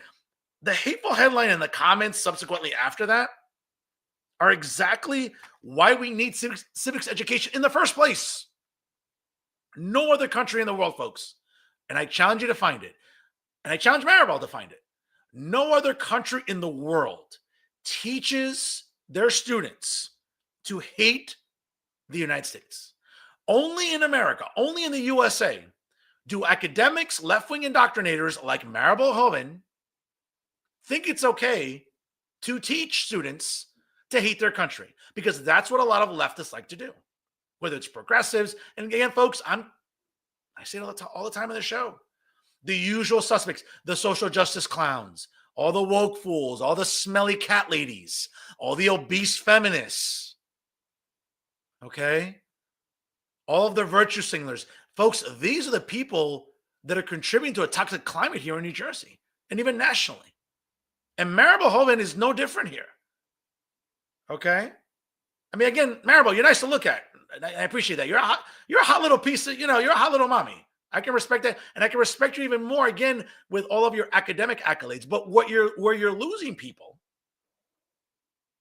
The hateful headline and the comments subsequently after that are exactly why we need civics education in the first place. No other country in the world, folks, and I challenge you to find it, and I challenge Maribel to find it. No other country in the world teaches their students to hate the United States. Only in America, only in the USA, do academics, left-wing indoctrinators like Maribel Hoven think it's okay to teach students to hate their country, because that's what a lot of leftists like to do, whether it's progressives. And again, folks, I say it all the time on the show. The usual suspects, the social justice clowns, all the woke fools, all the smelly cat ladies, all the obese feminists, okay? All of the virtue signalers. Folks, these are the people that are contributing to a toxic climate here in New Jersey and even nationally. And Maribel Hoven is no different here. Okay? I mean, again, Maribel, you're nice to look at. I appreciate that. You're a hot little piece of, you're a hot little mommy. I can respect that. And I can respect you even more, again, with all of your academic accolades. But where you're losing people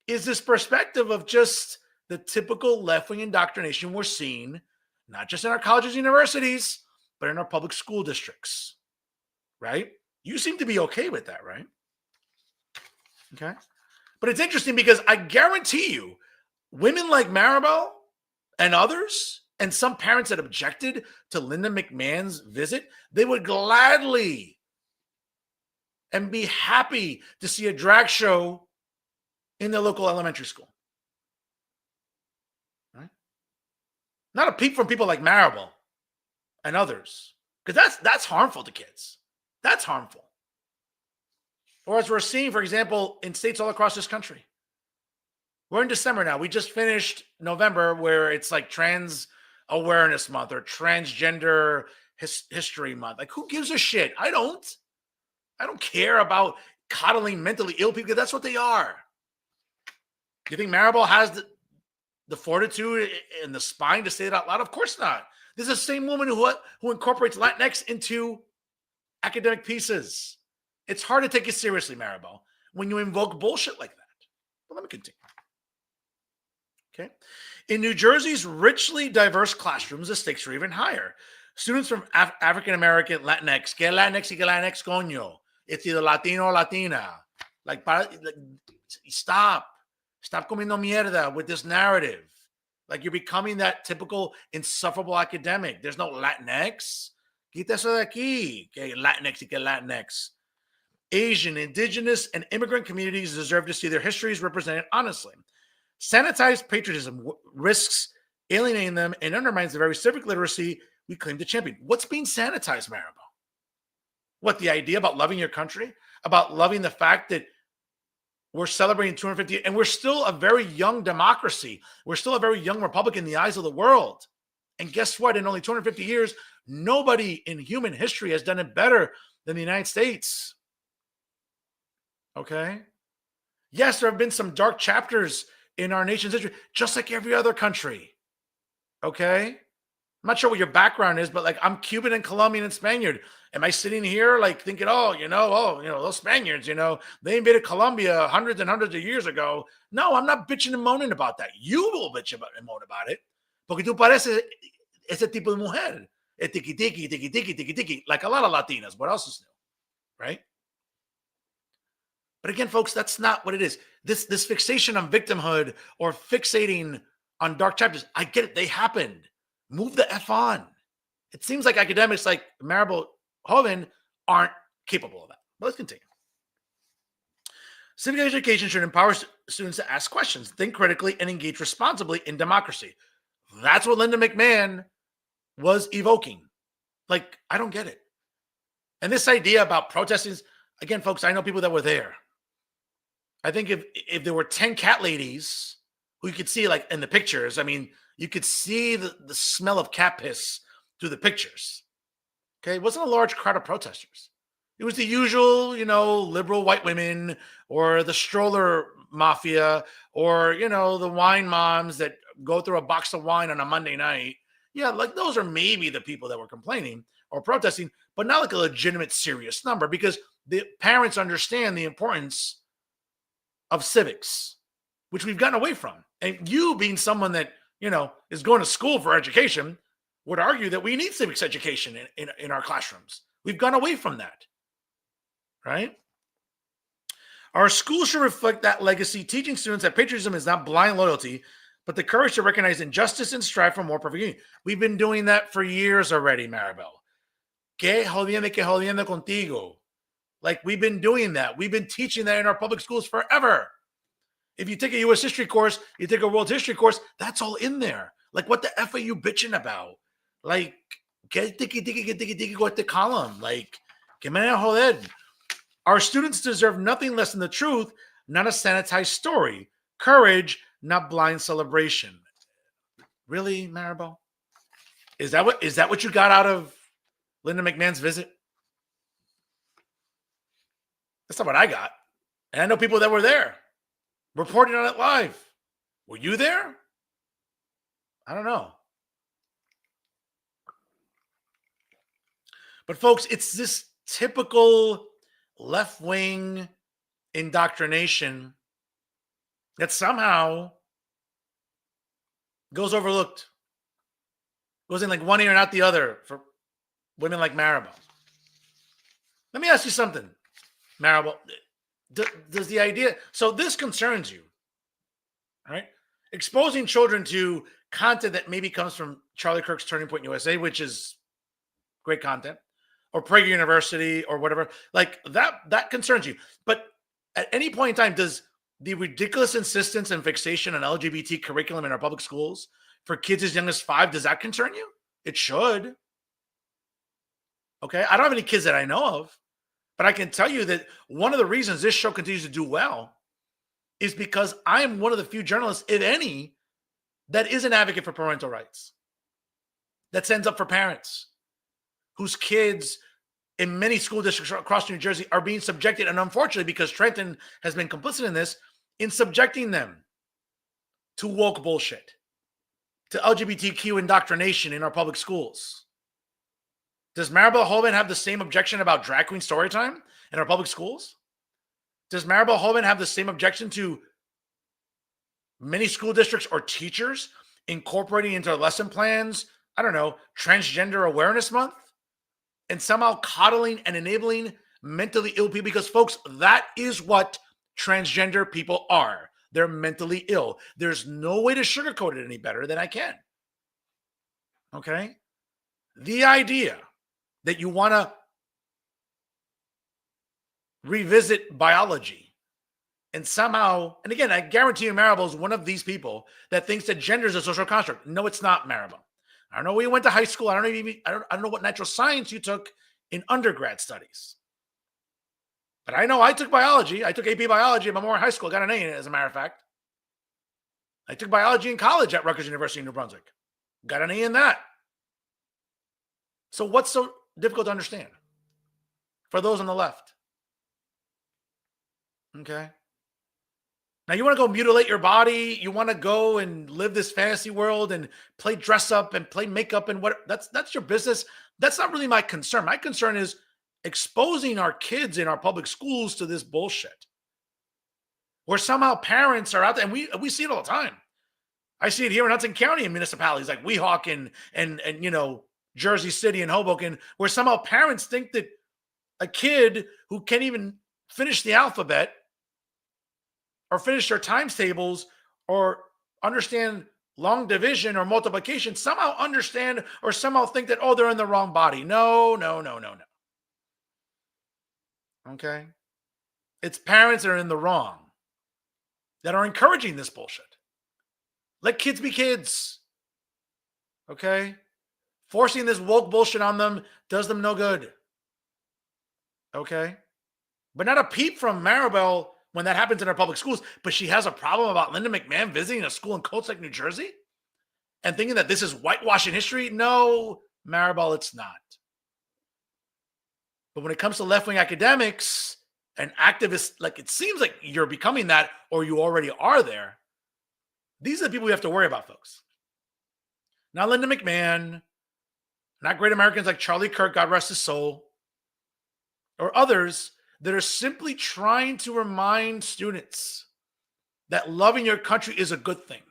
is this perspective of just the typical left-wing indoctrination we're seeing, not just in our colleges and universities, but in our public school districts, right? You seem to be okay with that, right? Okay. But it's interesting because I guarantee you, women like Maribel and others, and some parents that objected to Linda McMahon's visit, they would gladly and be happy to see a drag show in their local elementary school. Right? Not a peep from people like Maribel and others, because that's harmful to kids. That's harmful. Or as we're seeing, for example, in states all across this country. We're in December now. We just finished November, where it's like Trans Awareness Month or Transgender History Month. Like, who gives a shit? I don't care about coddling mentally ill people. That's what they are. Do you think Maribel has the fortitude and the spine to say it out loud? Of course not. This is the same woman who incorporates Latinx into academic pieces. It's hard to take you seriously, Maribel, when you invoke bullshit like that. But let me continue. Okay. In New Jersey's richly diverse classrooms, the stakes are even higher. Students from African-American, Latinx, que Latinx, coño. It's either Latino or Latina. Like stop comiendo mierda with this narrative. Like, you're becoming that typical insufferable academic. There's no Latinx. Quita eso de aquí. Que Latinx y que Latinx. Asian, indigenous, and immigrant communities deserve to see their histories represented honestly. Sanitized patriotism risks alienating them and undermines the very civic literacy we claim to champion. What's being sanitized, Maribel? What, the idea about loving your country? About loving the fact that we're celebrating 250, and we're still a very young democracy. We're still a very young republic in the eyes of the world. And guess what? In only 250 years, nobody in human history has done it better than the United States. Okay? Yes, there have been some dark chapters in our nation's history, just like every other country. Okay? I'm not sure what your background is, but like, I'm Cuban and Colombian and Spaniard. Am I sitting here like thinking, those Spaniards, they invaded Colombia hundreds and hundreds of years ago? No, I'm not bitching and moaning about that. You will bitch and moan about it. Porque tú pareces ese tipo de mujer. Tiki tiki, tiki tiki, tiki tiki, like a lot of Latinas. What else is new? Right? But again, folks, that's not what it is. This fixation on victimhood or fixating on dark chapters, I get it. They happened. Move the F on. It seems like academics like Maribel Joven aren't capable of that. But let's continue. Civic education should empower students to ask questions, think critically, and engage responsibly in democracy. That's what Linda McMahon was evoking. Like, I don't get it. And this idea about protesting, again, folks, I know people that were there. I think if there were 10 cat ladies who you could see like in the pictures, I mean, you could see the smell of cat piss through the pictures. Okay, it wasn't a large crowd of protesters. It was the usual, liberal white women or the stroller mafia or, the wine moms that go through a box of wine on a Monday night. Yeah, like those are maybe the people that were complaining or protesting, but not like a legitimate, serious number because the parents understand the importance of civics, which we've gotten away from. And you being someone that, is going to school for education would argue that we need civics education in our classrooms. We've gone away from that, right? Our schools should reflect that legacy, teaching students that patriotism is not blind loyalty, but the courage to recognize injustice and strive for more perfect union. We've been doing that for years already, Maribel. Que jodiendo contigo. Like, we've been doing that. We've been teaching that in our public schools forever. If you take a U.S. history course, you take a world history course, that's all in there. Like, what the F are you bitching about? Like, get the column. Like, que me joder. Our students deserve nothing less than the truth, not a sanitized story. Courage, not blind celebration. Really, Maribel? Is that what you got out of Linda McMahon's visit? That's not what I got. And I know people that were there reporting on it live. Were you there? I don't know. But folks, it's this typical left-wing indoctrination that somehow goes overlooked. Goes in like one ear and out the other for women like Maribel. Let me ask you something, Maribel. Does the idea, so this concerns you, right? Exposing children to content that maybe comes from Charlie Kirk's Turning Point USA, which is great content, or Prager University or whatever, like that concerns you. But at any point in time, does the ridiculous insistence and fixation on LGBT curriculum in our public schools for kids as young as 5, does that concern you? It should. Okay. I don't have any kids that I know of, but I can tell you that one of the reasons this show continues to do well is because I am one of the few journalists, if any, that is an advocate for parental rights, that stands up for parents, whose kids in many school districts across New Jersey are being subjected, and unfortunately, because Trenton has been complicit in this, in subjecting them to woke bullshit, to LGBTQ indoctrination in our public schools. Does Maribel Holman have the same objection about drag queen story time in our public schools? Does Maribel Holman have the same objection to many school districts or teachers incorporating into their lesson plans, I don't know, Transgender Awareness Month, and somehow coddling and enabling mentally ill people? Because, folks, that is what transgender people are. They're mentally ill. There's no way to sugarcoat it any better than I can. Okay? The idea that you want to revisit biology and somehow, and again, I guarantee you Maribel is one of these people that thinks that gender is a social construct. No, it's not, Maribel. I don't know where you went to high school. I don't know what natural science you took in undergrad studies. But I know I took biology. I took AP biology at Memorial High School. Got an A in it, as a matter of fact. I took biology in college at Rutgers University in New Brunswick. Got an A in that. So what's so difficult to understand for those on the left? Okay. Now you want to go mutilate your body. You want to go and live this fantasy world and play dress up and play makeup and what? That's your business. That's not really my concern. My concern is exposing our kids in our public schools to this bullshit, where somehow parents are out there, and we see it all the time. I see it here in Hudson County in municipalities like Weehawken and Jersey City and Hoboken, where somehow parents think that a kid who can't even finish the alphabet or finish their times tables or understand long division or multiplication somehow understand or somehow think that, oh, they're in the wrong body. No. Okay? It's parents that are in the wrong, that are encouraging this bullshit. Let kids be kids. Okay? Forcing this woke bullshit on them does them no good. Okay? But not a peep from Maribel when that happens in our public schools. But she has a problem about Linda McMahon visiting a school in Colts Lake, New Jersey, and thinking that this is whitewashing history. No, Maribel, it's not. But when it comes to left-wing academics and activists, like it seems like you're becoming that, or you already are there, these are the people we have to worry about, folks. Not Linda McMahon, not great Americans like Charlie Kirk, God rest his soul, or others that are simply trying to remind students that loving your country is a good thing.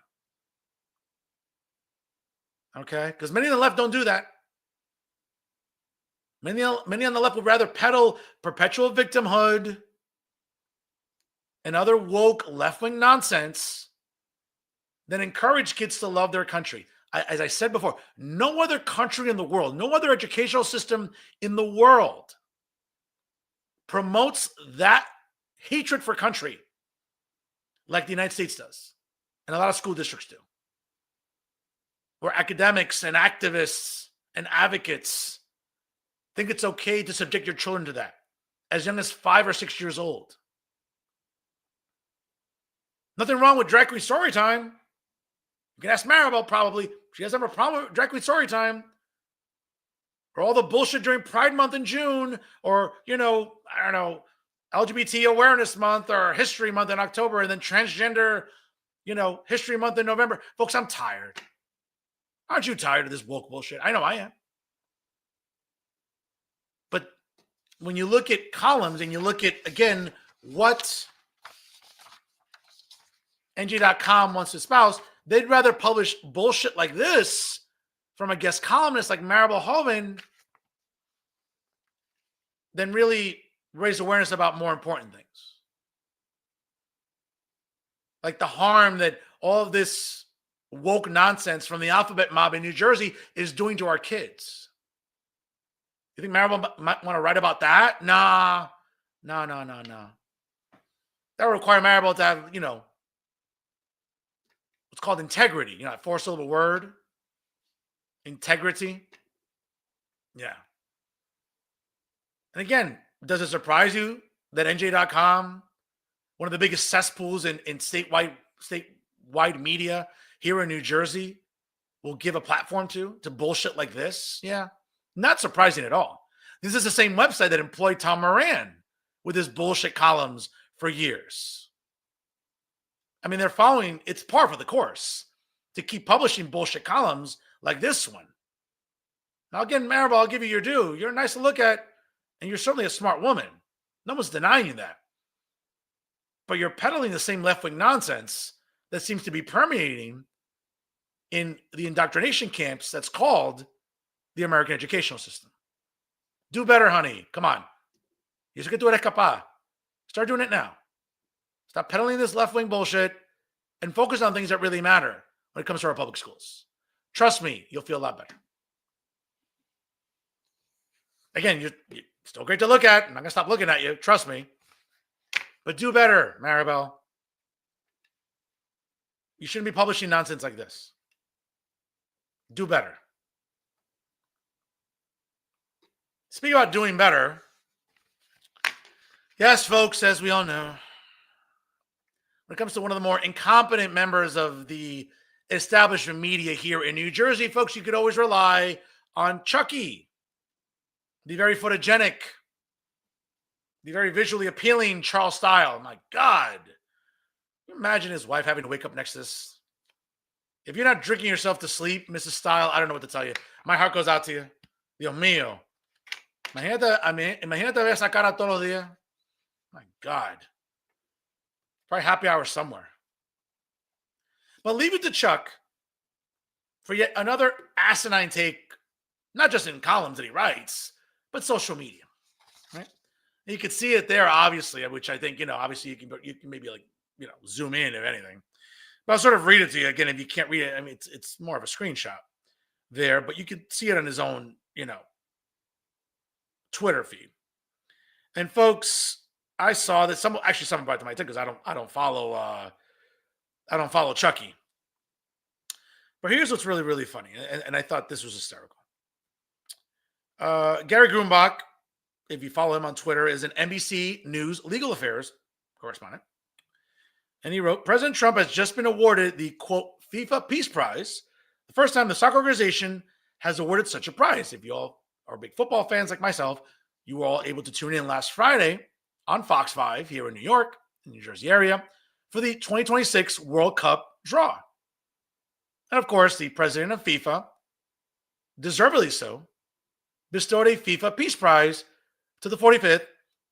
Okay? Because many on the left don't do that. Many on the left would rather peddle perpetual victimhood and other woke left-wing nonsense than encourage kids to love their country. As I said before, no other country in the world, no other educational system in the world promotes that hatred for country like the United States does, and a lot of school districts do, where academics and activists and advocates think it's okay to subject your children to that as young as 5 or 6 years old. Nothing wrong with drag queen story time. You can ask Maribel, probably. She doesn't have a problem with drag queen story time. Or all the bullshit during Pride Month in June, or, I don't know, LGBT Awareness Month or History Month in October, and then Transgender, History Month in November. Folks, I'm tired. Aren't you tired of this woke bullshit? I know I am. But when you look at columns and you look at, again, what NJ.com wants to espouse, they'd rather publish bullshit like this from a guest columnist like Maribel Holman than really raise awareness about more important things. Like the harm that all of this woke nonsense from the alphabet mob in New Jersey is doing to our kids. You think Maribel might want to write about that? Nah. No. That would require Maribel to have, what's called integrity. A 4-syllable word. Integrity. Yeah. And again, does it surprise you that NJ.com, one of the biggest cesspools in statewide media here in New Jersey, will give a platform to bullshit like this? Yeah. Not surprising at all. This is the same website that employed Tom Moran with his bullshit columns for years. I mean, they're following, it's par for the course to keep publishing bullshit columns like this one. Now, again, Maribel, I'll give you your due. You're nice to look at, and you're certainly a smart woman. No one's denying you that. But you're peddling the same left-wing nonsense that seems to be permeating in the indoctrination camps that's called the American educational system. Do better, honey. Come on. Eso que tú eres capaz. Start doing it now. Stop peddling this left-wing bullshit and focus on things that really matter when it comes to our public schools. Trust me, you'll feel a lot better. Again, you're still great to look at. I'm not going to stop looking at you. Trust me. But do better, Maribel. You shouldn't be publishing nonsense like this. Do better. Speaking about doing better, yes, folks, as we all know, when it comes to one of the more incompetent members of the establishment media here in New Jersey, folks, you could always rely on Chucky, the very photogenic, the very visually appealing Charles Style. My God. Can you imagine his wife having to wake up next to this? If you're not drinking yourself to sleep, Mrs. Style, I don't know what to tell you. My heart goes out to you. Dios mío. Imagínate ver esa cara todos los días. My God. Probably happy hour somewhere. But leave it to Chuck for yet another asinine take, not just in columns that he writes, but social media. Right? You can see it there, obviously, which I think, obviously you can maybe zoom in if anything. But I'll sort of read it to you again if you can't read it. I mean, it's more of a screenshot there, but you can see it on his own, Twitter feed. And folks, I saw that someone brought it to my attention because I don't follow Chucky. But here's what's really, really funny, and I thought this was hysterical. Gary Grumbach, if you follow him on Twitter, is an NBC News legal affairs correspondent. And he wrote, President Trump has just been awarded the, quote, FIFA Peace Prize, the first time the soccer organization has awarded such a prize. If you all are big football fans like myself, you were all able to tune in last Friday on Fox 5 here in New York, in the New Jersey area, for the 2026 World Cup draw. And of course, the president of FIFA, deservedly so, bestowed a FIFA Peace Prize to the 45th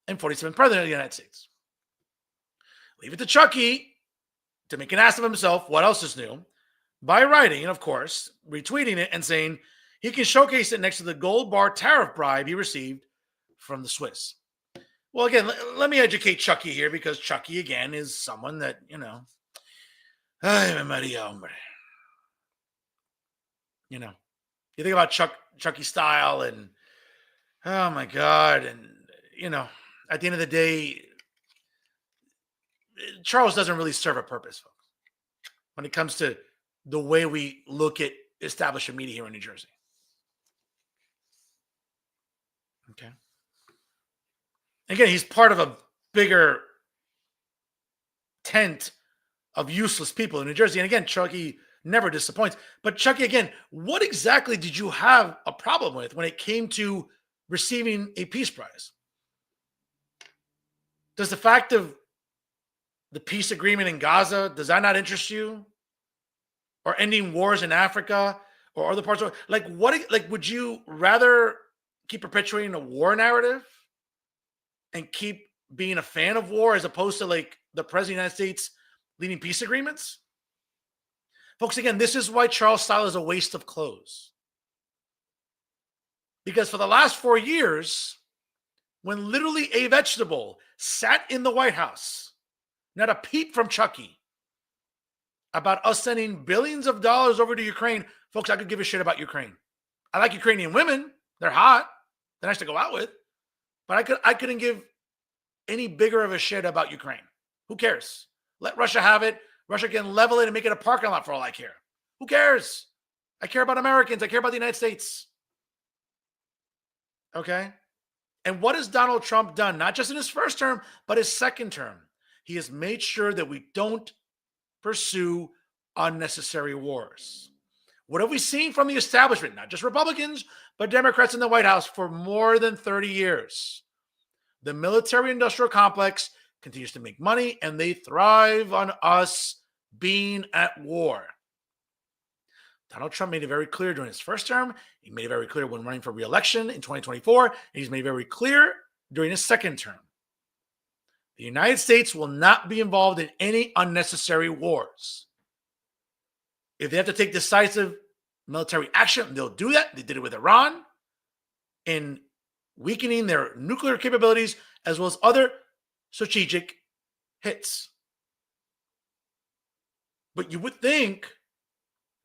and 47th President of the United States. Leave it to Chucky to make an ass of himself, what else is new, by writing, and of course, retweeting it and saying he can showcase it next to the gold bar tariff bribe he received from the Swiss. Well, again, let me educate Chucky here because Chucky, again, is someone that, ay, Maria, hombre. You think about Chucky Style and, oh my God, and, at the end of the day, Charles doesn't really serve a purpose, folks, when it comes to the way we look at establishment media here in New Jersey. Okay. Again, he's part of a bigger tent of useless people in New Jersey. And again, Chucky never disappoints. But Chucky, again, what exactly did you have a problem with when it came to receiving a peace prize? Does the fact of the peace agreement in Gaza, does that not interest you? Or ending wars in Africa or other parts of would you rather keep perpetuating a war narrative and keep being a fan of war as opposed to the president of the United States leading peace agreements? Folks, again, this is why Charles Style is a waste of clothes. Because for the last 4 years, when literally a vegetable sat in the White House, not a peep from Chucky about us sending billions of dollars over to Ukraine. Folks, I could give a shit about Ukraine. I like Ukrainian women. They're hot. They're nice to go out with. But I couldn't give any bigger of a shit about Ukraine. Who cares? Let Russia have it. Russia can level it and make it a parking lot for all I care. Who cares? I care about Americans. I care about the United States. Okay? And what has Donald Trump done? Not just in his first term, but his second term. He has made sure that we don't pursue unnecessary wars. What have we seen from the establishment? Not just Republicans, but Democrats in the White House for more than 30 years. The military-industrial complex continues to make money, and they thrive on us being at war. Donald Trump made it very clear during his first term. He made it very clear when running for re-election in 2024. And he's made it very clear during his second term. The United States will not be involved in any unnecessary wars. If they have to take decisive military action, they'll do that. They did it with Iran in weakening their nuclear capabilities as well as other strategic hits. But you would think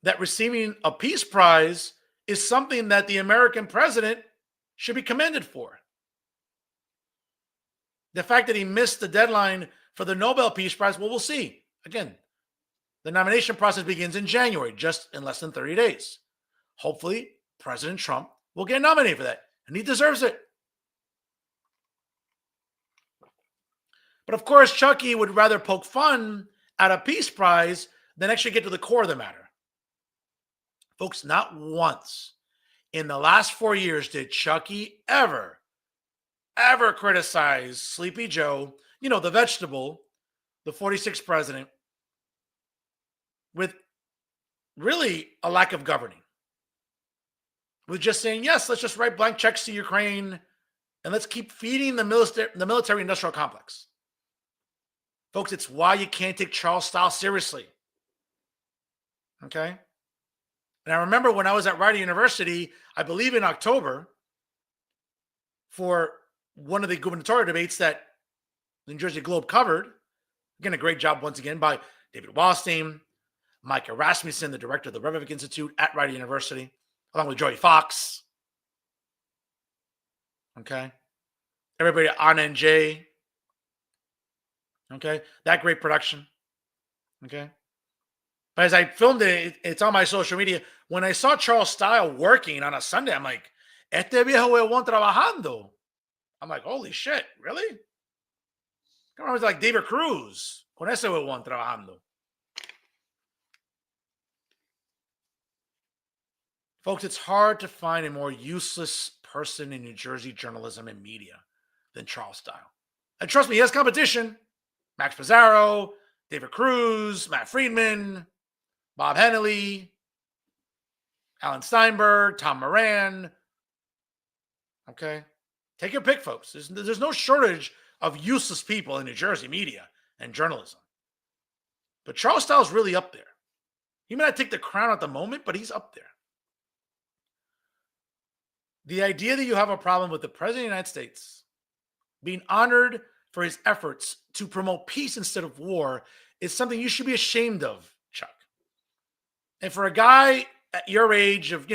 that receiving a peace prize is something that the American president should be commended for. The fact that he missed the deadline for the Nobel Peace Prize, well, we'll see. Again, the nomination process begins in January, just in less than 30 days. Hopefully, President Trump will get nominated for that, and he deserves it. But of course, Chucky would rather poke fun at a peace prize than actually get to the core of the matter. Folks, not once in the last 4 years did Chucky ever criticize Sleepy Joe, the vegetable, the 46th president, with really a lack of governing. With just saying, yes, let's just write blank checks to Ukraine and let's keep feeding the military industrial complex. Folks, it's why you can't take Charles Style seriously. Okay? And I remember when I was at Rider University, I believe in October, for one of the gubernatorial debates that the New Jersey Globe covered. Again, a great job once again by David Wallstein, Mike Rasmussen, the director of the Revivic Institute at Rider University, along with Joey Fox. Okay. Everybody at On NJ. Okay. That great production. Okay. But as I filmed it, it's on my social media. When I saw Charles Style working on a Sunday, I'm like, este viejo huevón trabajando. I'm like, holy shit, really? Come on, it's like David Cruz. Con ese huevón trabajando. Folks, it's hard to find a more useless person in New Jersey journalism and media than Charles Style. And trust me, he has competition. Max Pizarro, David Cruz, Matt Friedman, Bob Hennelly, Alan Steinberg, Tom Moran. Okay? Take your pick, folks. There's no shortage of useless people in New Jersey media and journalism. But Charles Style is really up there. He may not take the crown at the moment, but he's up there. The idea that you have a problem with the President of the United States being honored for his efforts to promote peace instead of war is something you should be ashamed of, Chuck. And for a guy at your age of,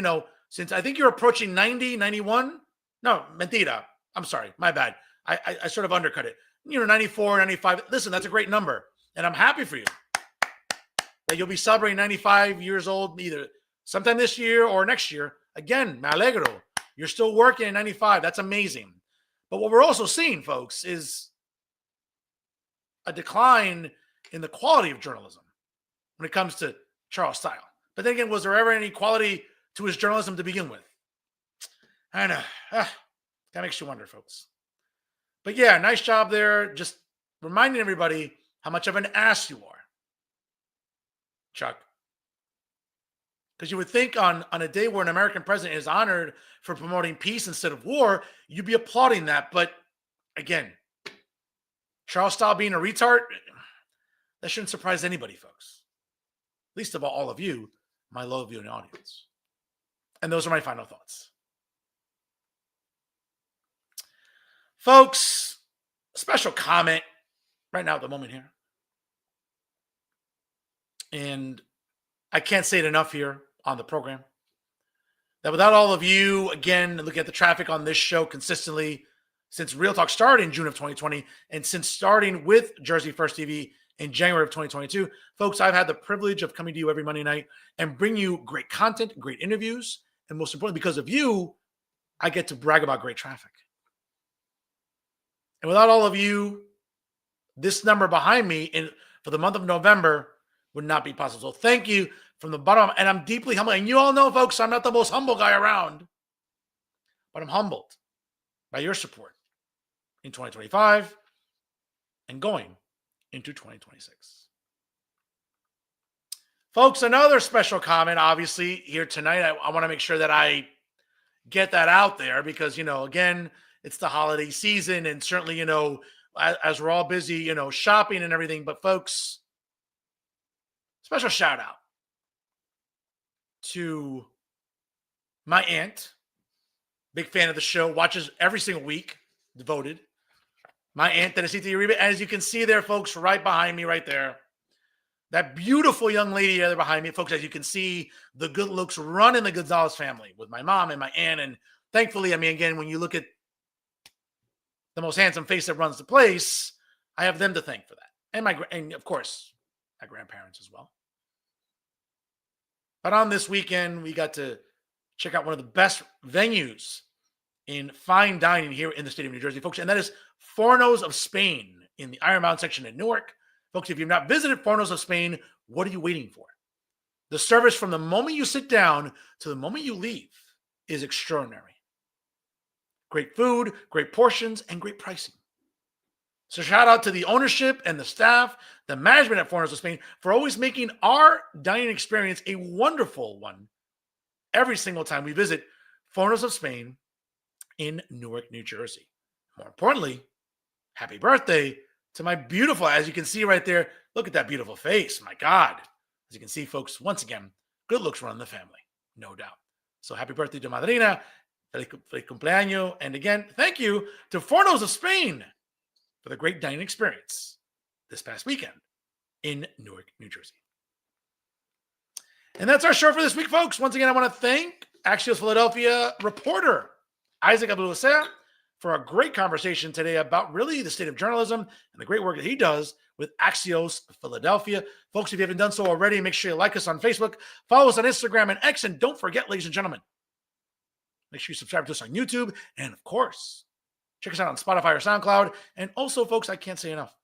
since I think you're approaching 90, 91. No, mentira. I'm sorry. My bad. I sort of undercut it. 94, 95. Listen, that's a great number. And I'm happy for you that you'll be celebrating 95 years old either sometime this year or next year. Again, me alegro. You're still working at 95. That's amazing. But what we're also seeing, folks, is a decline in the quality of journalism when it comes to Charles Style. But then again, was there ever any quality to his journalism to begin with? I know. That makes you wonder, folks. But yeah, nice job there. Just reminding everybody how much of an ass you are, Chuck. Because you would think on a day where an American president is honored for promoting peace instead of war, you'd be applauding that. But again, Charles Style being a retard, that shouldn't surprise anybody, folks. Least of all of you, my low viewing audience. And those are my final thoughts. Folks, special comment right now at the moment here. And I can't say it enough here on the program, that without all of you, again, looking at the traffic on this show consistently since Real Talk started in June of 2020, and since starting with Jersey First TV in January of 2022, folks, I've had the privilege of coming to you every Monday night and bring you great content, great interviews, and most importantly, because of you, I get to brag about great traffic. And without all of you, this number behind me for the month of November would not be possible. So thank you from the bottom, and I'm deeply humbled. And you all know, folks, I'm not the most humble guy around, but I'm humbled by your support in 2025 and going into 2026. Folks, another special comment, obviously, here tonight. I want to make sure that I get that out there because, again, it's the holiday season, and certainly, as we're all busy, shopping and everything. But folks, special shout out to my aunt, big fan of the show, watches every single week, devoted. My aunt, Uribe, as you can see there, folks, right behind me, right there. That beautiful young lady there behind me, folks, as you can see, the good looks run in the Gonzalez family with my mom and my aunt. And thankfully, again, when you look at the most handsome face that runs the place, I have them to thank for that. And of course, my grandparents as well. But on this weekend, we got to check out one of the best venues in fine dining here in the state of New Jersey, folks, and that is Fornos of Spain in the Iron Mountain section in Newark. Folks, if you've not visited Fornos of Spain, what are you waiting for? The service from the moment you sit down to the moment you leave is extraordinary. Great food, great portions, and great pricing. So shout out to the ownership and the staff, the management at Fornos of Spain for always making our dining experience a wonderful one every single time we visit Fornos of Spain in Newark, New Jersey. More importantly, happy birthday to my beautiful, as you can see right there, look at that beautiful face. My God. As you can see, folks, once again, good looks run the family, no doubt. So happy birthday to Madrina, feliz cumpleaños, and again, thank you to Fornos of Spain for the great dining experience this past weekend in Newark, New Jersey. And that's our show for this week, folks. Once again, I want to thank Axios Philadelphia reporter Isaac Avilucea for a great conversation today about really the state of journalism and the great work that he does with Axios Philadelphia. Folks, if you haven't done so already, make sure you like us on Facebook, follow us on Instagram and X, and don't forget, ladies and gentlemen, make sure you subscribe to us on YouTube, and of course, check us out on Spotify or SoundCloud. And also, folks, I can't say enough.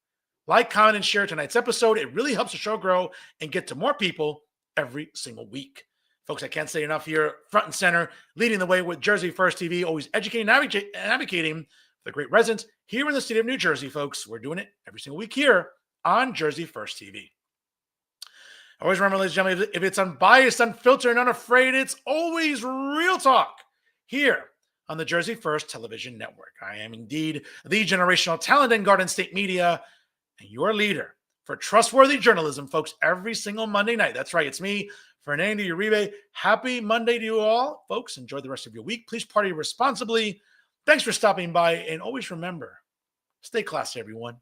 Like, comment, and share tonight's episode. It really helps the show grow and get to more people every single week. Folks, I can't say enough here, front and center, leading the way with Jersey First TV, always educating and advocating for the great residents here in the state of New Jersey, folks. We're doing it every single week here on Jersey First TV. Always remember, ladies and gentlemen, if it's unbiased, unfiltered, and unafraid, it's always real talk here on the Jersey First Television Network. I am indeed the generational talent in Garden State Media and your leader for trustworthy journalism, folks, every single Monday night. That's right. It's me, Fernando Uribe. Happy Monday to you all. Folks, enjoy the rest of your week. Please party responsibly. Thanks for stopping by. And always remember, stay classy, everyone.